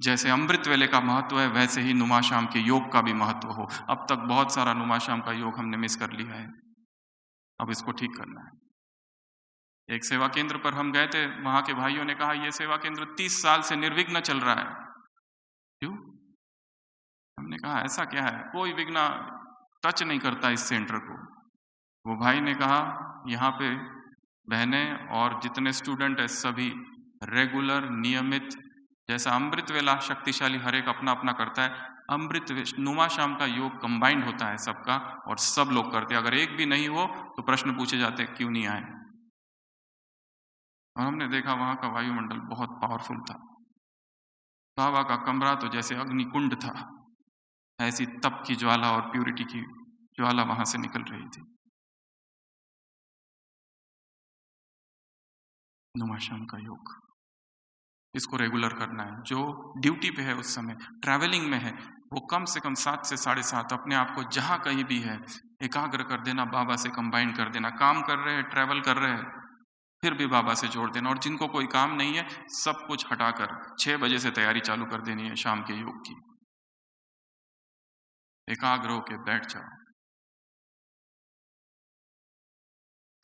जैसे अमृत वेले का महत्व है, वैसे ही नुमा शाम के योग का भी महत्व हो। अब तक बहुत सारा नुमा शाम का योग हमने मिस कर लिया है, अब इसको ठीक करना है। एक सेवा केंद्र पर हम गए थे, वहां के भाइयों ने कहा ये सेवा केंद्र 30 साल से निर्विघ्न चल रहा है। क्यों? हमने कहा ऐसा क्या है, कोई विघ्न टच नहीं करता इस सेंटर को। वो भाई ने कहा यहाँ पे बहनें और जितने स्टूडेंट है सभी रेगुलर, नियमित, जैसा अमृत वेला शक्तिशाली हर एक अपना अपना करता है, अमृत नुमा शाम का योग कंबाइंड होता है सबका, और सब लोग करते हैं। अगर एक भी नहीं हो तो प्रश्न पूछे जाते क्यों नहीं आए। और हमने देखा वहां का वायुमंडल बहुत पावरफुल था। बाबा का कमरा तो जैसे अग्निकुंड था, ऐसी तप की ज्वाला और प्यूरिटी की ज्वाला वहां से निकल रही थी। नुमा शाम का योग, इसको रेगुलर करना है। जो ड्यूटी पे है उस समय, ट्रैवलिंग में है, वो कम से कम 7 से 7:30 अपने आप को जहां कहीं भी है एकाग्र कर देना, बाबा से कंबाइन कर देना। काम कर रहे हैं, ट्रैवल कर रहे हैं, फिर भी बाबा से जोड़ देना। और जिनको कोई काम नहीं है, सब कुछ हटाकर 6 बजे से तैयारी चालू कर देनी है शाम के योग की। एकाग्र होके बैठ जाओ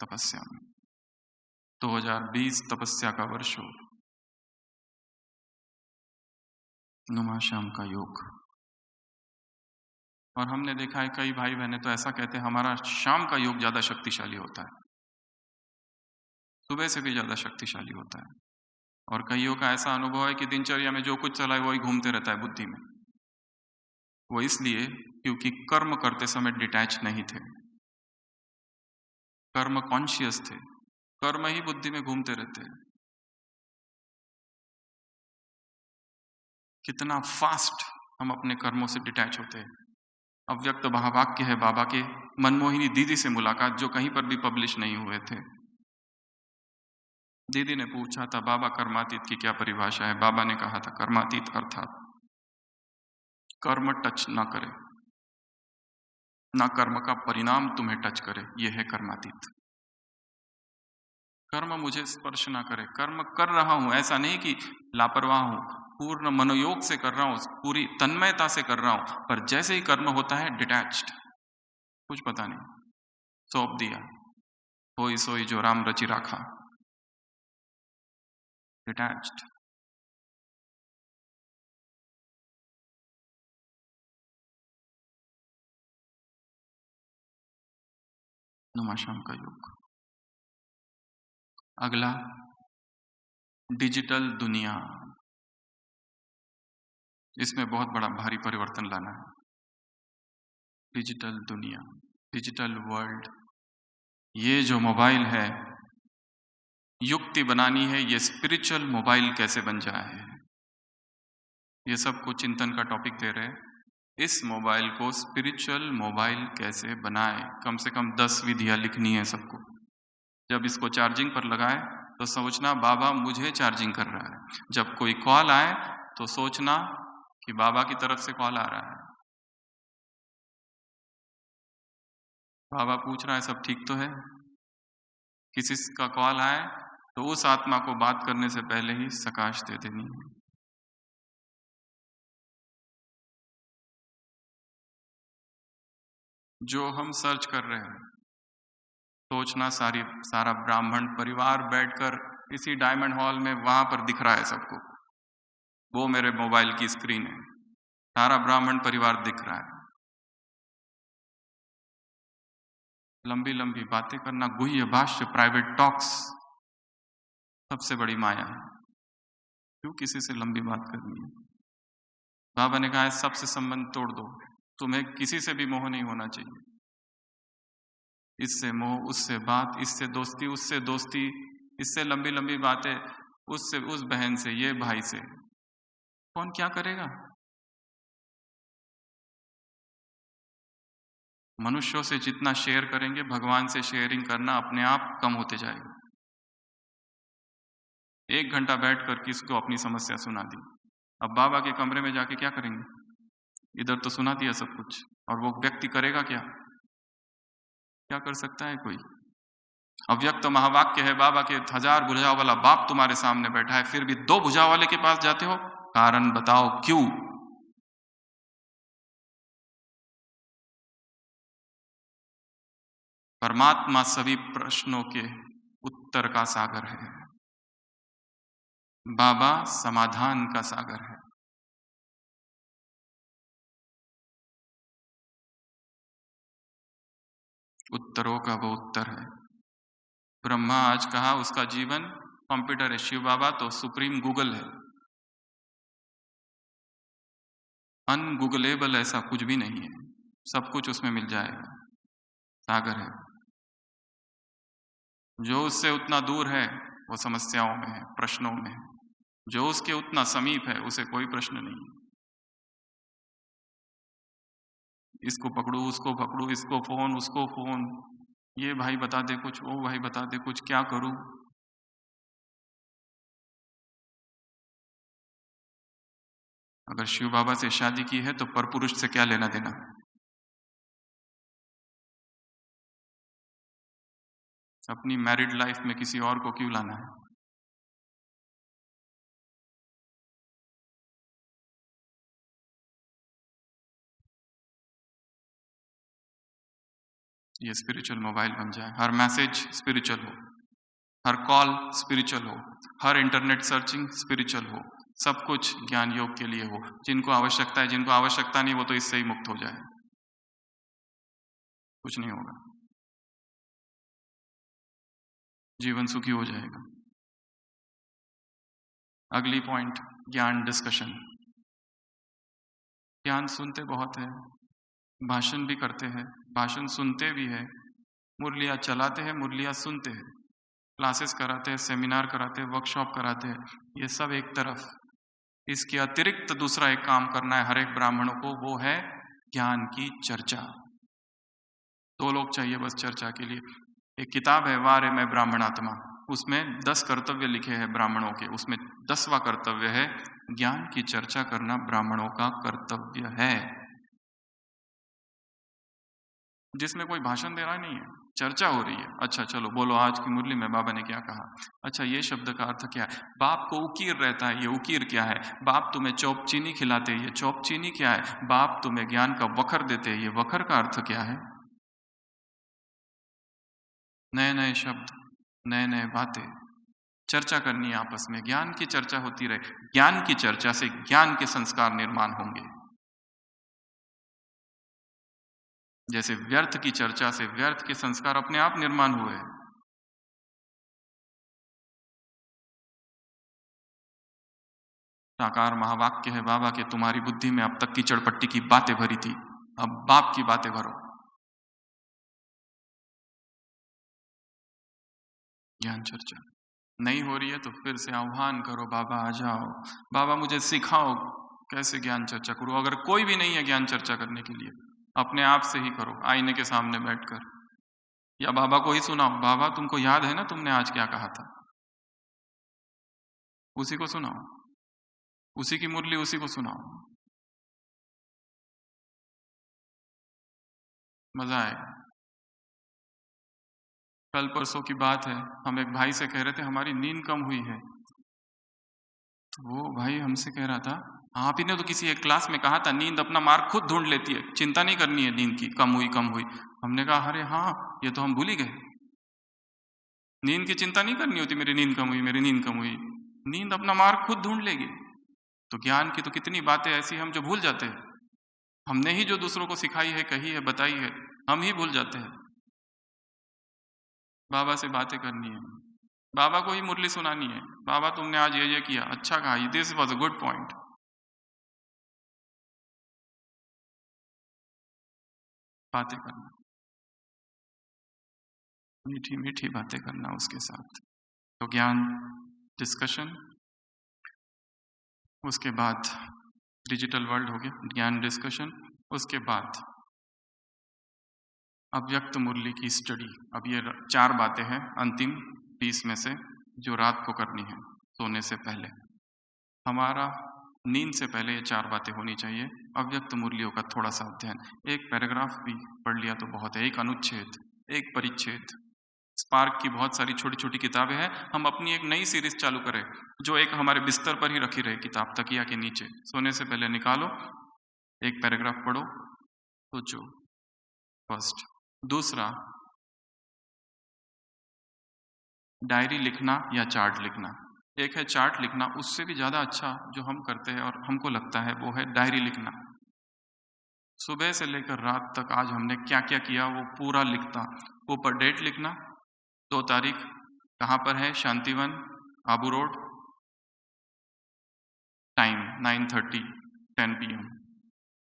तपस्या में। 2020 तपस्या का वर्ष हो, नुमा शाम का योग। और हमने देखा है कई भाई बहने तो ऐसा कहते हैं हमारा शाम का योग ज्यादा शक्तिशाली होता है, सुबह से भी ज्यादा शक्तिशाली होता है। और कईयों का ऐसा अनुभव है कि दिनचर्या में जो कुछ चला है वही घूमते रहता है बुद्धि में। वो इसलिए क्योंकि कर्म करते समय डिटैच नहीं थे, कर्म कॉन्शियस थे, कर्म ही बुद्धि में घूमते रहते हैं। कितना फास्ट हम अपने कर्मों से डिटैच होते हैं। अव्यक्त महावाक्य है बाबा के, मनमोहिनी दीदी से मुलाकात, जो कहीं पर भी पब्लिश नहीं हुए थे। दीदी ने पूछा था बाबा कर्मातीत की क्या परिभाषा है। बाबा ने कहा था कर्मातीत अर्थात कर्म टच ना करे, ना कर्म का परिणाम तुम्हें टच करे, यह है कर्मातीत। कर्म मुझे स्पर्श ना करे, कर्म कर रहा हूं, ऐसा नहीं कि लापरवाह हूं, पूर्ण मनोयोग से कर रहा हूं, पूरी तन्मयता से कर रहा हूं, पर जैसे ही कर्म होता है डिटैच्ड, कुछ पता नहीं, सौंप दिया, होई सोई जो राम रचि राखा, डिटैच्ड। नुमा शाम का योग। अगला डिजिटल दुनिया, इसमें बहुत बड़ा भारी परिवर्तन लाना है। डिजिटल दुनिया, डिजिटल वर्ल्ड, ये जो मोबाइल है, युक्ति बनानी है ये स्पिरिचुअल मोबाइल कैसे बन जाए, ये सब कुछ चिंतन का टॉपिक दे रहे हैं। इस मोबाइल को स्पिरिचुअल मोबाइल कैसे बनाए, कम से कम 10 विधियां लिखनी है सबको। जब इसको चार्जिंग पर लगाए तो सोचना बाबा मुझे चार्जिंग कर रहा है। जब कोई कॉल आए तो सोचना कि बाबा की तरफ से कॉल आ रहा है, बाबा पूछ रहा है सब ठीक तो है। किसी का कॉल आए तो उस आत्मा को बात करने से पहले ही सकाश दे देनी है। जो हम सर्च कर रहे हैं, सोचना सारा ब्राह्मण परिवार बैठकर इसी डायमंड हॉल में वहां पर दिख रहा है सबको, वो मेरे मोबाइल की स्क्रीन है, सारा ब्राह्मण परिवार दिख रहा है। लंबी लंबी बातें करना, गुह्य भाष्य, प्राइवेट टॉक्स सबसे बड़ी माया है। क्यों किसी से लंबी बात करनी है? बाबा ने कहा है सबसे संबंध तोड़ दो, तुम्हें किसी से भी मोह नहीं होना चाहिए। इससे मोह, उससे बात, इससे दोस्ती, उससे दोस्ती, इससे लंबी लंबी बातें, उससे उस बहन से, ये भाई से, कौन क्या करेगा? मनुष्यों से जितना शेयर करेंगे, भगवान से शेयरिंग करना अपने आप कम होते जाएगा। 1 घंटा बैठकर किसको अपनी समस्या सुना दी, अब बाबा के कमरे में जाके क्या करेंगे? इधर तो सुना दिया सब कुछ, और वो व्यक्ति करेगा क्या? क्या कर सकता है कोई? अव्यक्त महावाक्य है बाबा के, 1000 भुजाओं वाला बाप तुम्हारे सामने बैठा है, फिर भी 2 भुजाओं वाले के पास जाते हो, कारण बताओ क्यों? परमात्मा सभी प्रश्नों के उत्तर का सागर है, बाबा समाधान का सागर है। उत्तरों का वो उत्तर है। ब्रह्मा आज कहा उसका जीवन कंप्यूटर है, शिव बाबा तो सुप्रीम गूगल है। अनगूगलेबल ऐसा कुछ भी नहीं है, सब कुछ उसमें मिल जाएगा, सागर है। जो उससे उतना दूर है वो समस्याओं में है, प्रश्नों में है। जो उसके उतना समीप है उसे कोई प्रश्न नहीं है। इसको पकड़ू, उसको पकड़ू, इसको फोन, उसको फोन, ये भाई बता दे कुछ, वो भाई बता दे कुछ, क्या करूं? अगर शिव बाबा से शादी की है तो परपुरुष से क्या लेना देना? अपनी मैरिड लाइफ में किसी और को क्यों लाना है? ये स्पिरिचुअल मोबाइल बन जाए, हर मैसेज स्पिरिचुअल हो, हर कॉल स्पिरिचुअल हो, हर इंटरनेट सर्चिंग स्पिरिचुअल हो, सब कुछ ज्ञान योग के लिए हो। जिनको आवश्यकता है, जिनको आवश्यकता नहीं, वो तो इससे ही मुक्त हो जाए, कुछ नहीं होगा, जीवन सुखी हो जाएगा। अगली पॉइंट, ज्ञान डिस्कशन। ज्ञान सुनते बहुत है, भाषण भी करते हैं, भाषण सुनते भी है, मुरलियाँ चलाते हैं, मुरलियाँ सुनते हैं, क्लासेस कराते हैं, सेमिनार कराते हैं, वर्कशॉप कराते हैं, ये सब एक तरफ। इसके अतिरिक्त दूसरा एक काम करना है हर एक ब्राह्मणों को, वो है ज्ञान की चर्चा। 2 लोग चाहिए बस चर्चा के लिए। एक किताब है वारे में ब्राह्मणात्मा, उसमें 10 कर्तव्य लिखे हैं ब्राह्मणों के, उसमें 10वां कर्तव्य है ज्ञान की चर्चा करना, ब्राह्मणों का कर्तव्य है। जिसमें कोई भाषण दे रहा नहीं है, चर्चा हो रही है। अच्छा चलो बोलो आज की मुरली में बाबा ने क्या कहा, अच्छा ये शब्द का अर्थ क्या है, बाप को उकीर रहता है, ये उकीर क्या है, बाप तुम्हें चौप चीनी खिलाते हैं, ये चौप चीनी क्या है, बाप तुम्हें ज्ञान का वखर देते हैं, ये वखर का अर्थ क्या है। नए नए शब्द, नए नए बातें, चर्चा करनी है आपस में, ज्ञान की चर्चा होती रहे। ज्ञान की चर्चा से ज्ञान के संस्कार निर्माण होंगे। जैसे व्यर्थ की चर्चा से व्यर्थ के संस्कार अपने आप निर्माण हुए। साकार महावाक्य है बाबा के, तुम्हारी बुद्धि में अब तक की चढ़पट्टी की बातें भरी थी, अब बाप की बातें भरो। ज्ञान चर्चा नहीं हो रही है तो फिर से आह्वान करो, बाबा आ जाओ, बाबा मुझे सिखाओ कैसे ज्ञान चर्चा करूं। अगर कोई भी नहीं है ज्ञान चर्चा करने के लिए, अपने आप से ही करो, आईने के सामने बैठकर, या बाबा को ही सुनाओ, बाबा तुमको याद है ना तुमने आज क्या कहा था, उसी को सुनाओ, उसी की मुरली उसी को सुनाओ, मजा आएगा। कल परसों की बात है, हम एक भाई से कह रहे थे हमारी नींद कम हुई है। तो वो भाई हमसे कह रहा था, आप ही ने तो किसी एक क्लास में कहा था नींद अपना मार्ग खुद ढूंढ लेती है, चिंता नहीं करनी है नींद की, कम हुई कम हुई। हमने कहा अरे हाँ, ये तो हम भूल ही गए। नींद की चिंता नहीं करनी होती, मेरी नींद कम हुई, मेरी नींद कम हुई। नींद अपना मार्ग खुद ढूंढ लेगी। तो ज्ञान की तो कितनी बातें ऐसी हम जो भूल जाते हैं। हमने ही जो दूसरों को सिखाई है, कही है, बताई है, हम ही भूल जाते हैं। बाबा से बातें करनी है, बाबा को ही मुरली सुनानी है। बाबा तुमने आज ये किया, अच्छा कहा, this was a good point. बातें करना, मीठी मीठी बातें करना उसके साथ। तो ज्ञान डिस्कशन, उसके बाद डिजिटल वर्ल्ड हो गया, ज्ञान डिस्कशन, उसके बाद अव्यक्त मुरली की स्टडी। अब ये 4 बातें हैं अंतिम 20 में से जो रात को करनी है सोने से पहले। हमारा नींद से पहले ये 4 बातें होनी चाहिए। अव्यक्त मुरलियों का थोड़ा सा अध्ययन, एक पैराग्राफ भी पढ़ लिया तो बहुत है, एक अनुच्छेद, एक परिच्छेद। स्पार्क की बहुत सारी छोटी छोटी किताबें हैं, हम अपनी एक नई सीरीज चालू करें जो एक हमारे बिस्तर पर ही रखी रहे, किताब तकिया के नीचे। सोने से पहले निकालो, एक पैराग्राफ पढ़ो, सोचो, फर्स्ट। दूसरा, डायरी लिखना या चार्ट लिखना। एक है चार्ट लिखना, उससे भी ज़्यादा अच्छा जो हम करते हैं और हमको लगता है वो है डायरी लिखना। सुबह से लेकर रात तक आज हमने क्या क्या किया वो पूरा लिखता। ऊपर डेट लिखना, 2 तारीख, कहाँ पर है, Shantivan, Abu road, time 9:30 10 PM,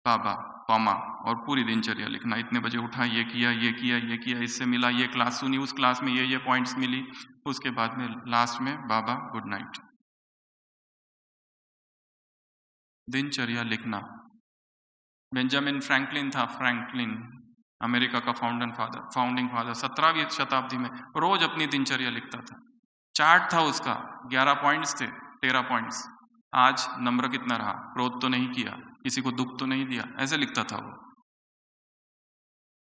बाबा, कॉमा, और पूरी दिनचर्या लिखना। इतने बजे उठा, ये किया, ये किया, ये किया, इससे मिला, ये क्लास सुनी, उस क्लास में ये पॉइंट्स मिली। उसके बाद में लास्ट में बाबा गुड नाइट। दिनचर्या लिखना। बेंजामिन फ्रैंकलिन था, फ्रैंकलिन, अमेरिका का फाउंडिंग फादर 17वीं शताब्दी में, रोज अपनी दिनचर्या लिखता था। चार्ट था उसका, 11 पॉइंट्स थे, 13 पॉइंट्स। आज नंबर कितना रहा, क्रोध तो नहीं किया, किसी को दुख तो नहीं दिया, ऐसे लिखता था वो।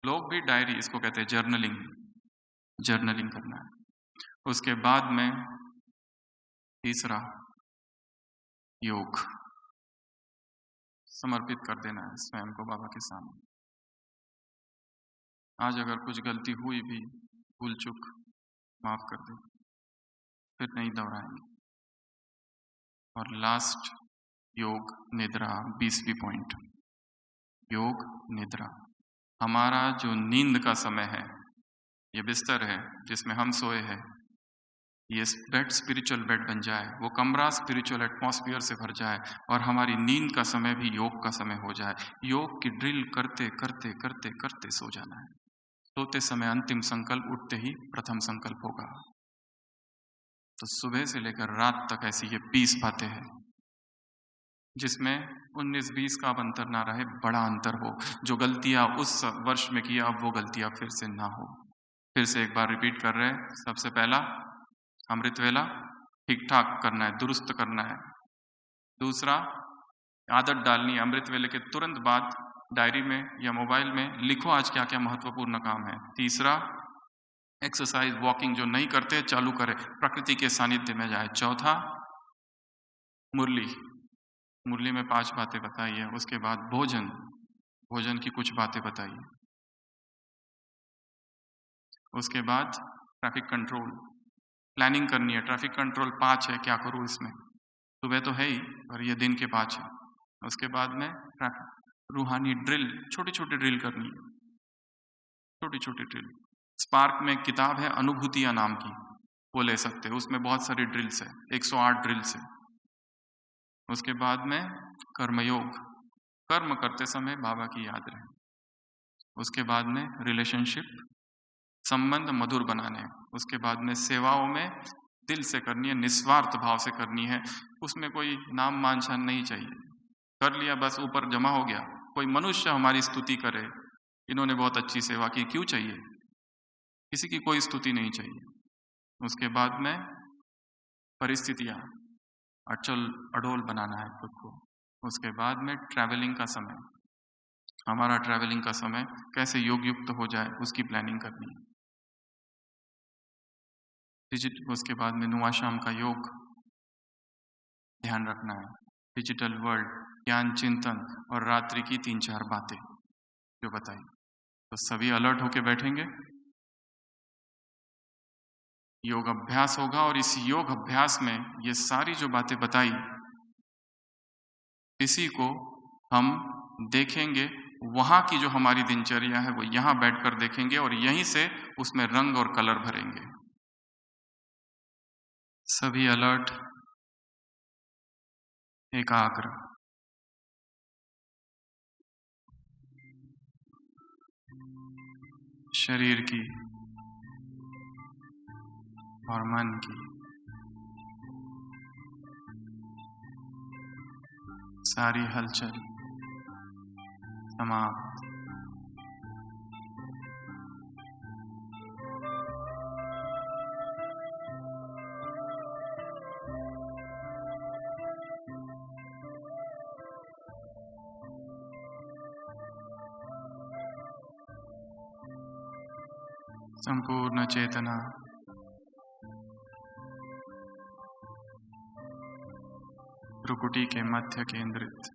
लोग भी डायरी, इसको कहते हैं जर्नलिंग, जर्नलिंग करना है। उसके बाद में तीसरा, योग, समर्पित कर देना है स्वयं को बाबा के सामने। आज अगर कुछ गलती हुई भी, भूल चूक, माफ कर दे, फिर नहीं दोहराएंगे। और लास्ट, योग निद्रा, 20वीं पॉइंट, योग निद्रा। हमारा जो नींद का समय है, ये बिस्तर है जिसमें हम सोए हैं, ये बेड स्पिरिचुअल बेड बन जाए, वो कमरा स्पिरिचुअल एटमॉस्फेयर से भर जाए, और हमारी नींद का समय भी योग का समय हो जाए। योग की ड्रिल करते करते करते करते सो जाना है। सोते समय अंतिम संकल्प, उठते ही प्रथम संकल्प होगा। तो सुबह से लेकर रात तक ऐसी ये 20 बातें हैं जिसमें 19-20 का अब अंतर ना रहे, बड़ा अंतर हो। जो गलतियां उस वर्ष में किया, अब वो गलतियां फिर से ना हो। फिर से एक बार रिपीट कर रहे हैं। सबसे पहला, अमृत वेला ठीक ठाक करना है, दुरुस्त करना है। दूसरा, आदत डालनी है, अमृत वेले के तुरंत बाद डायरी में या मोबाइल में लिखो आज क्या क्या महत्वपूर्ण काम है। तीसरा, एक्सरसाइज, वॉकिंग जो नहीं करते चालू करें, प्रकृति के सानिध्य में जाए। चौथा, मुरली, मुरली में 5 बातें बताई है। उसके बाद भोजन, भोजन की कुछ बातें बताइए। उसके बाद ट्रैफिक कंट्रोल, प्लानिंग करनी है। ट्रैफिक कंट्रोल 5 है, क्या करूँ इसमें, सुबह तो है ही पर ये दिन के 5 है। उसके बाद में रूहानी ड्रिल, छोटी छोटी ड्रिल करनी है, छोटी छोटी ड्रिल। स्पार्क में किताब है अनुभूतियां नाम की, वो ले सकते हैं, उसमें बहुत सारी ड्रिल्स है, 108 ड्रिल्स है। उसके बाद में कर्मयोग, कर्म करते समय बाबा की याद रहे। उसके बाद में रिलेशनशिप, संबंध मधुर बनाने। उसके बाद में सेवाओं में दिल से करनी है, निस्वार्थ भाव से करनी है। उसमें कोई नाम मान शान नहीं चाहिए, कर लिया बस ऊपर जमा हो गया। कोई मनुष्य हमारी स्तुति करे, इन्होंने बहुत अच्छी सेवा की, क्यों चाहिए, किसी की कोई स्तुति नहीं चाहिए। उसके बाद में परिस्थितियां, अचल अडोल बनाना है खुद को। उसके बाद में ट्रैवलिंग का समय, हमारा ट्रैवलिंग का समय कैसे योग युक्त हो जाए उसकी प्लानिंग करनी है। उसके बाद में नुआ शाम का योग ध्यान रखना है, डिजिटल वर्ल्ड, ज्ञान चिंतन और रात्रि की 3-4 बातें जो बताई। तो सभी अलर्ट होके बैठेंगे, योग अभ्यास होगा और इस योग अभ्यास में ये सारी जो बातें बताई इसी को हम देखेंगे, वहां की जो हमारी दिनचर्या है वो यहां बैठकर देखेंगे और यहीं से उसमें रंग और कलर भरेंगे। सभी अलर्ट, एकाग्र। शरीर की और मन की सारी हलचल समाप्त। संपूर्ण चेतना भ्रुकुटी के मध्य केंद्रित।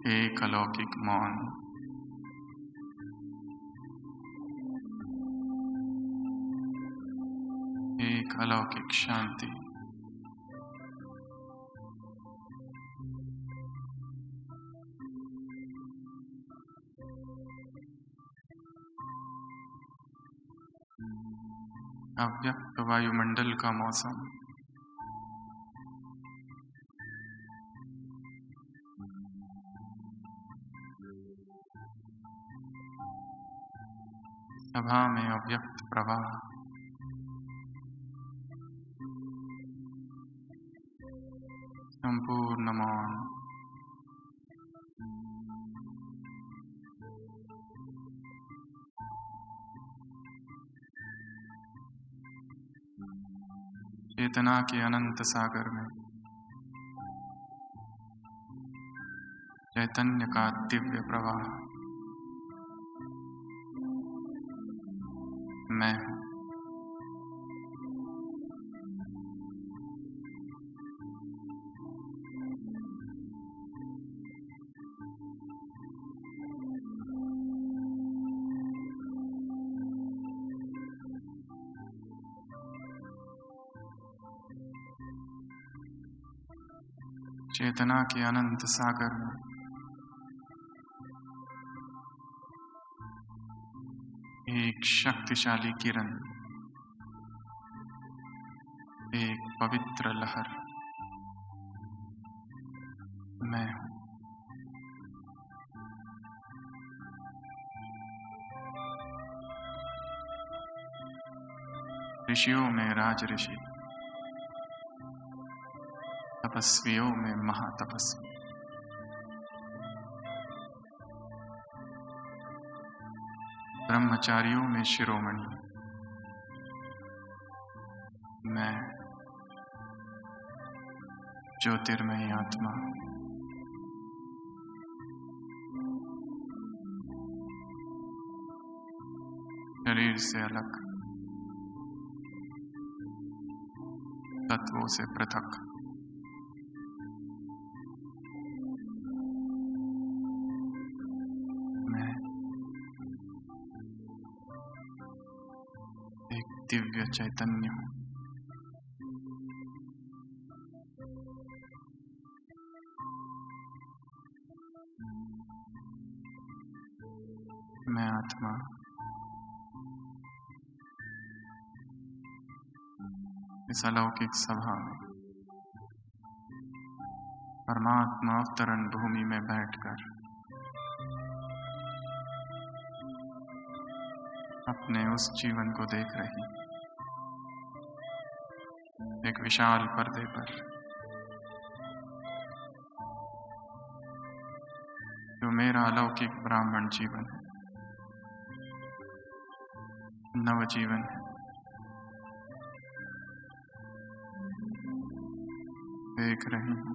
एक अलौकिक मौन। एक अलौकिक शांति। अव्यक्त वायुमंडल का मौसम। सभा में अव्यक्त प्रवाह। संपूर्ण मौन। चेतना के अनंत सागर में चैतन्य का दिव्य प्रवाह। मैं हूं। चेतना के अनंत सागर में एक शक्तिशाली किरण, एक पवित्र लहर। मैं हूं। ऋषियों में राज ऋषि, तपस्वियों में महातपस्वी, ब्रह्मचारियों में शिरोमणि। मैं ज्योतिर्मयी आत्मा। शरीर से अलग, तत्वों से पृथक। मैं एक दिव्य चैतन्य हूं। मैं आत्मा इस अलौकिक सभा में परमात्मा अवतरण भूमि में बैठकर अपने उस जीवन को देख रही, एक विशाल पर्दे पर, जो मेरा अलौकिक ब्राह्मण जीवन है, नव जीवन है। देख रही हूँ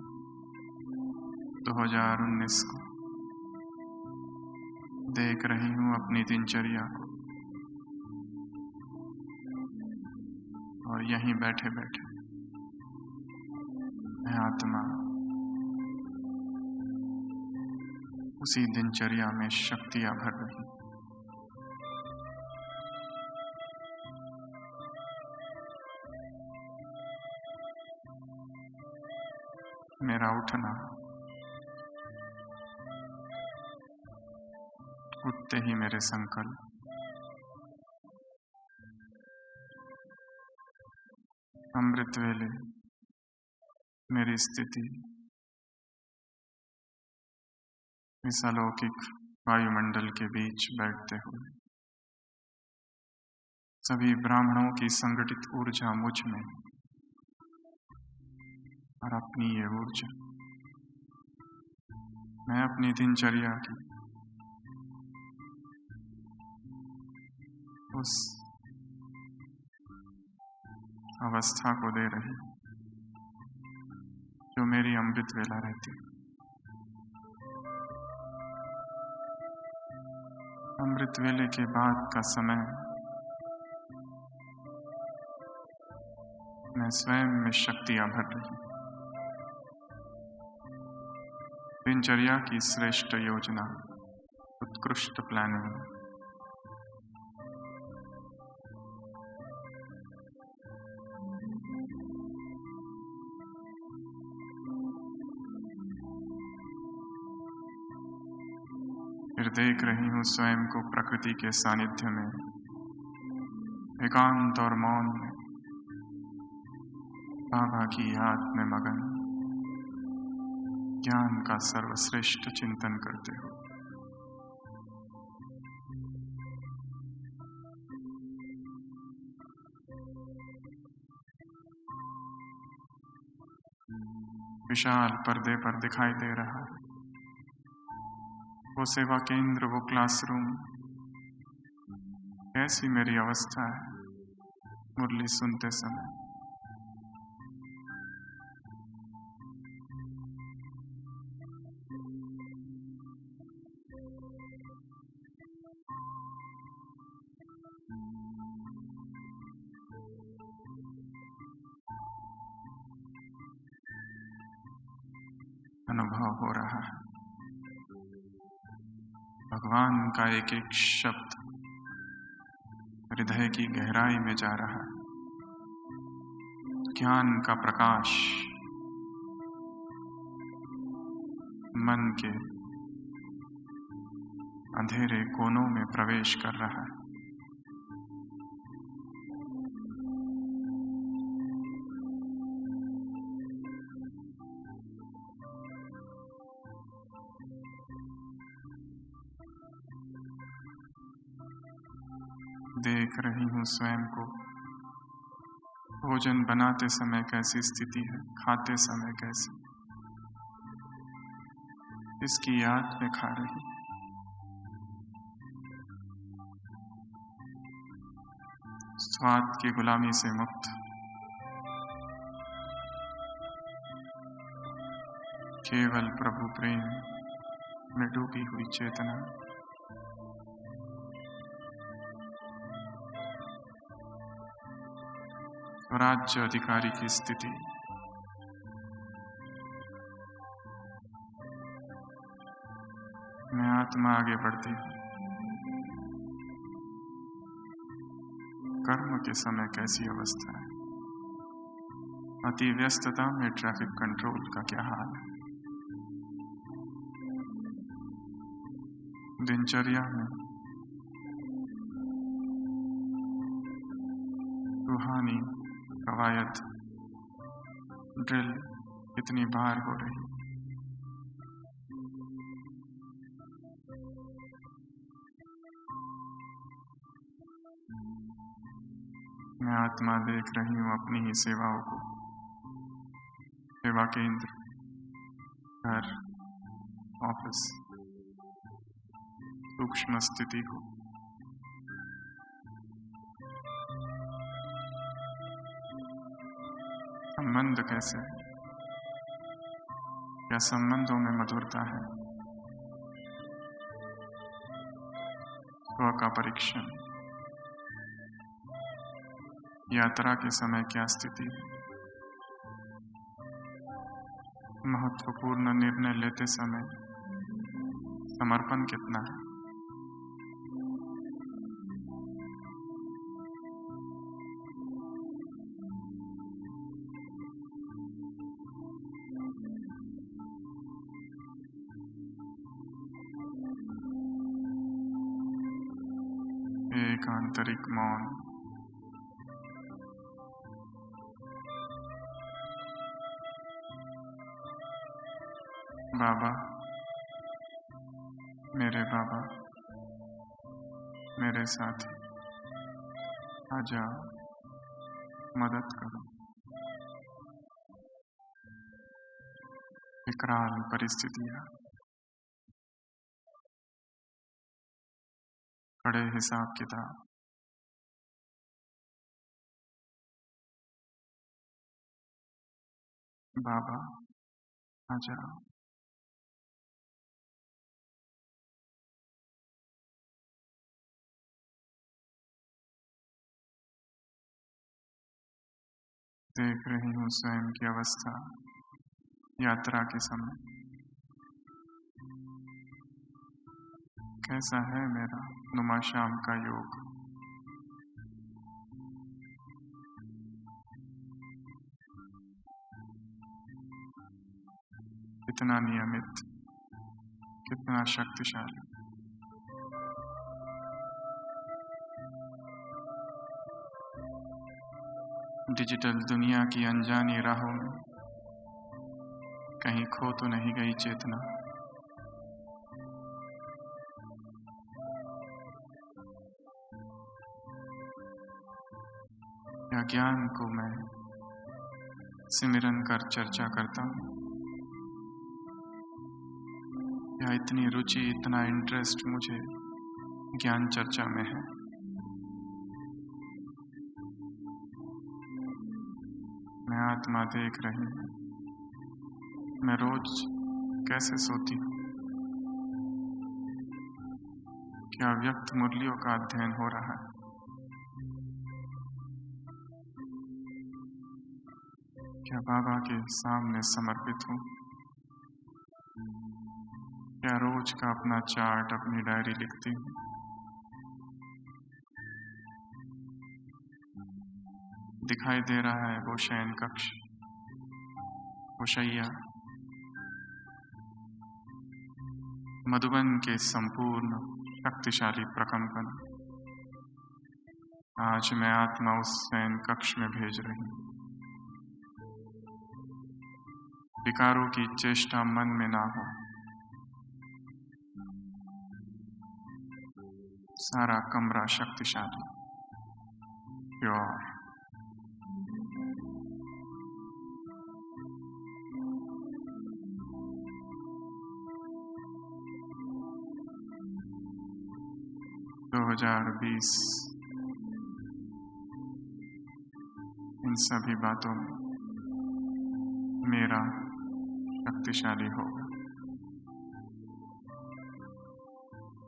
2019 को, देख रही हूँ अपनी दिनचर्या को, और यहीं बैठे बैठे मैं आत्मा उसी दिनचर्या में शक्तियाँ भर रही। मेरा उठना, उठते ही मेरे संकल्प, अमृत वेले मेरी स्थिति इस अलौकिक वायुमंडल के बीच बैठते हुए, सभी ब्राह्मणों की संगठित ऊर्जा मुझ में, और अपनी ये ऊर्जा मैं अपनी दिनचर्या की उस अवस्था को दे रही जो मेरी अमृत वेला रहती। अमृत वेले के बाद का समय मैं स्वयं में शक्तियां भर रही। दिनचर्या की श्रेष्ठ योजना, उत्कृष्ट प्लानिंग, फिर देख रही हूँ स्वयं को प्रकृति के सानिध्य में, एकांत और मौन में, बाबा की याद में मगन, ज्ञान का सर्वश्रेष्ठ चिंतन करते हो। विशाल पर्दे पर दिखाई दे रहा है वो सेवा केंद्र, वो क्लासरूम। कैसी मेरी अवस्था है मुरली सुनते समय। अनुभव हो रहा है भगवान का एक एक शब्द हृदय की गहराई में जा रहा है। ज्ञान का प्रकाश मन के अंधेरे कोनों में प्रवेश कर रहा है। देख रही हूँ स्वयं को, भोजन बनाते समय कैसी स्थिति है, खाते समय कैसी, इसकी याद में खा रही। स्वाद की गुलामी से मुक्त, केवल प्रभु प्रेम में डूबी हुई चेतना। स्वराज्य अधिकारी की स्थिति, मैं आत्मा आगे बढ़ती हूँ। कर्म के समय कैसी अवस्था है, अति व्यस्तता में ट्रैफिक कंट्रोल का क्या हाल है। दिनचर्या में रूहानी कवायद, ड्रिल कितनी बार हो रही। मैं आत्मा देख रही हूँ अपनी ही सेवाओं को, सेवा केंद्र, घर, ऑफिस, सूक्ष्म स्थिति को। संबंध कैसे है, क्या संबंधों में मधुरता है? स्व का परीक्षण। यात्रा के समय क्या स्थिति है? महत्वपूर्ण निर्णय लेते समय समर्पण कितना है? एक आंतरिक मौन। बाबा, मेरे बाबा, मेरे साथी, आ जाओ, मदद करो। विकराल परिस्थितियां, बड़े हिसाब किताब, बाबा आ जाओ। देख रही हूँ स्वयं की अवस्था यात्रा के समय। कैसा है मेरा नुमा शाम का योग? कितना नियमित, कितना शक्तिशाली। डिजिटल दुनिया की अनजानी राहों में कहीं खो तो नहीं गई चेतना? या ज्ञान को मैं सिमरन कर चर्चा करता हूँ? या इतनी रुचि, इतना इंटरेस्ट मुझे ज्ञान चर्चा में है? मैं आत्मा देख रही हूँ। मैं रोज कैसे सोती हूँ? क्या व्यक्त मुरलियों का अध्ययन हो रहा है? क्या बाबा के सामने समर्पित हूँ? क्या रोज का अपना चार्ट, अपनी डायरी लिखती हूँ? दिखाई दे रहा है वो शयन कक्ष, वो शैया, मधुबन के संपूर्ण शक्तिशाली प्रकंपन। आज मैं आत्मा उस शयन कक्ष में भेज रही हूँ। विकारों की चेष्टा मन में ना हो। सारा कमरा शक्तिशाली, प्योर। दो 2020 इन सभी बातों में मेरा शक्तिशाली होगा।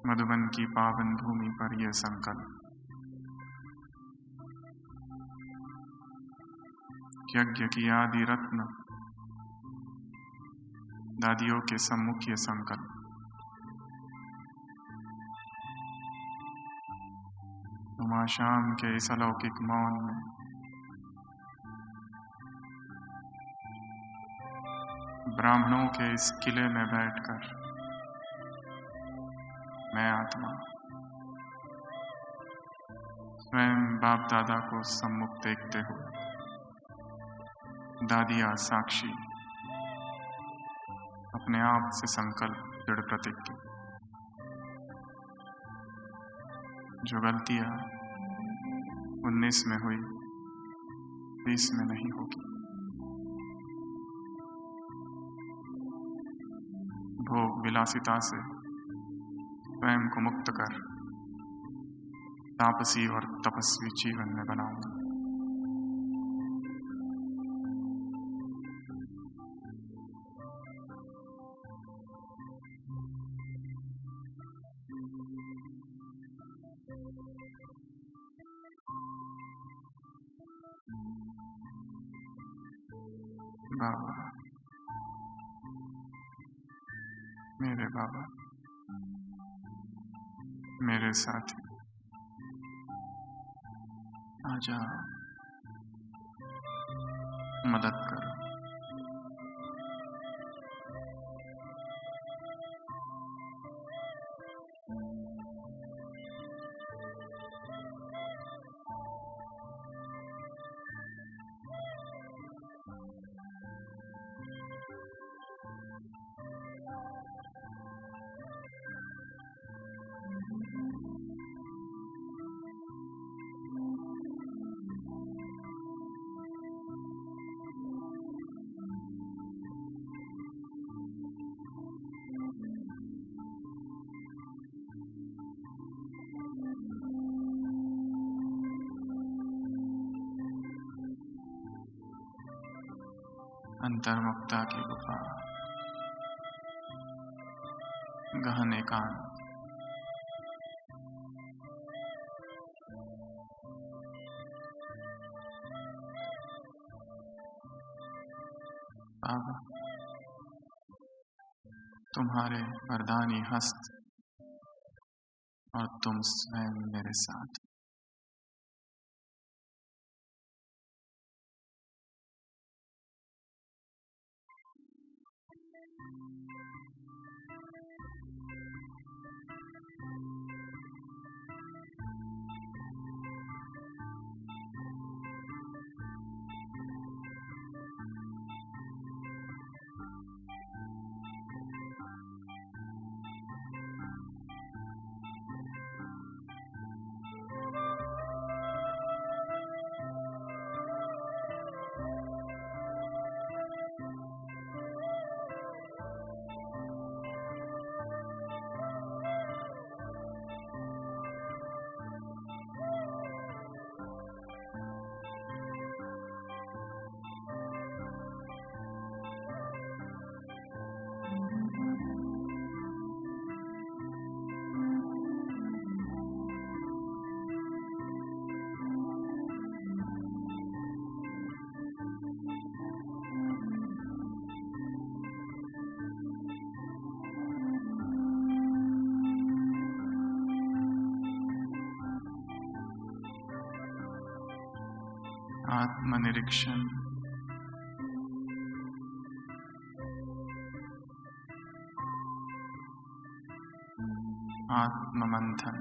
मधुबन की पावन भूमि पर यह संकल्प। यज्ञ की आदि रत्न दादियों के सम्मुख ये संकल्प। नुमा शाम के इस अलौकिक मौन में ब्राह्मणों के इस किले में बैठकर मैं आत्मा स्वयं बाप दादा को सम्मुख देखते हुए, दादिया साक्षी, अपने आप से संकल्प, दृढ़ प्रतिज्ञा। जो गलतियां 19 में हुई 20 में नहीं होगी। भोग विलासिता से स्वयं को मुक्त कर तापसी और तपस्वी जीवन में बनाऊंगा। बाबा, मेरे बाबा, मेरे साथी, आ जाओ, मदद करो। अंतर्मुक्ता की गुफा, गहन एकांत, बाबा, तुम्हारे वरदानी हस्त और तुम स्वयं मेरे साथ। आत्मनिरीक्षण, आत्ममंथन,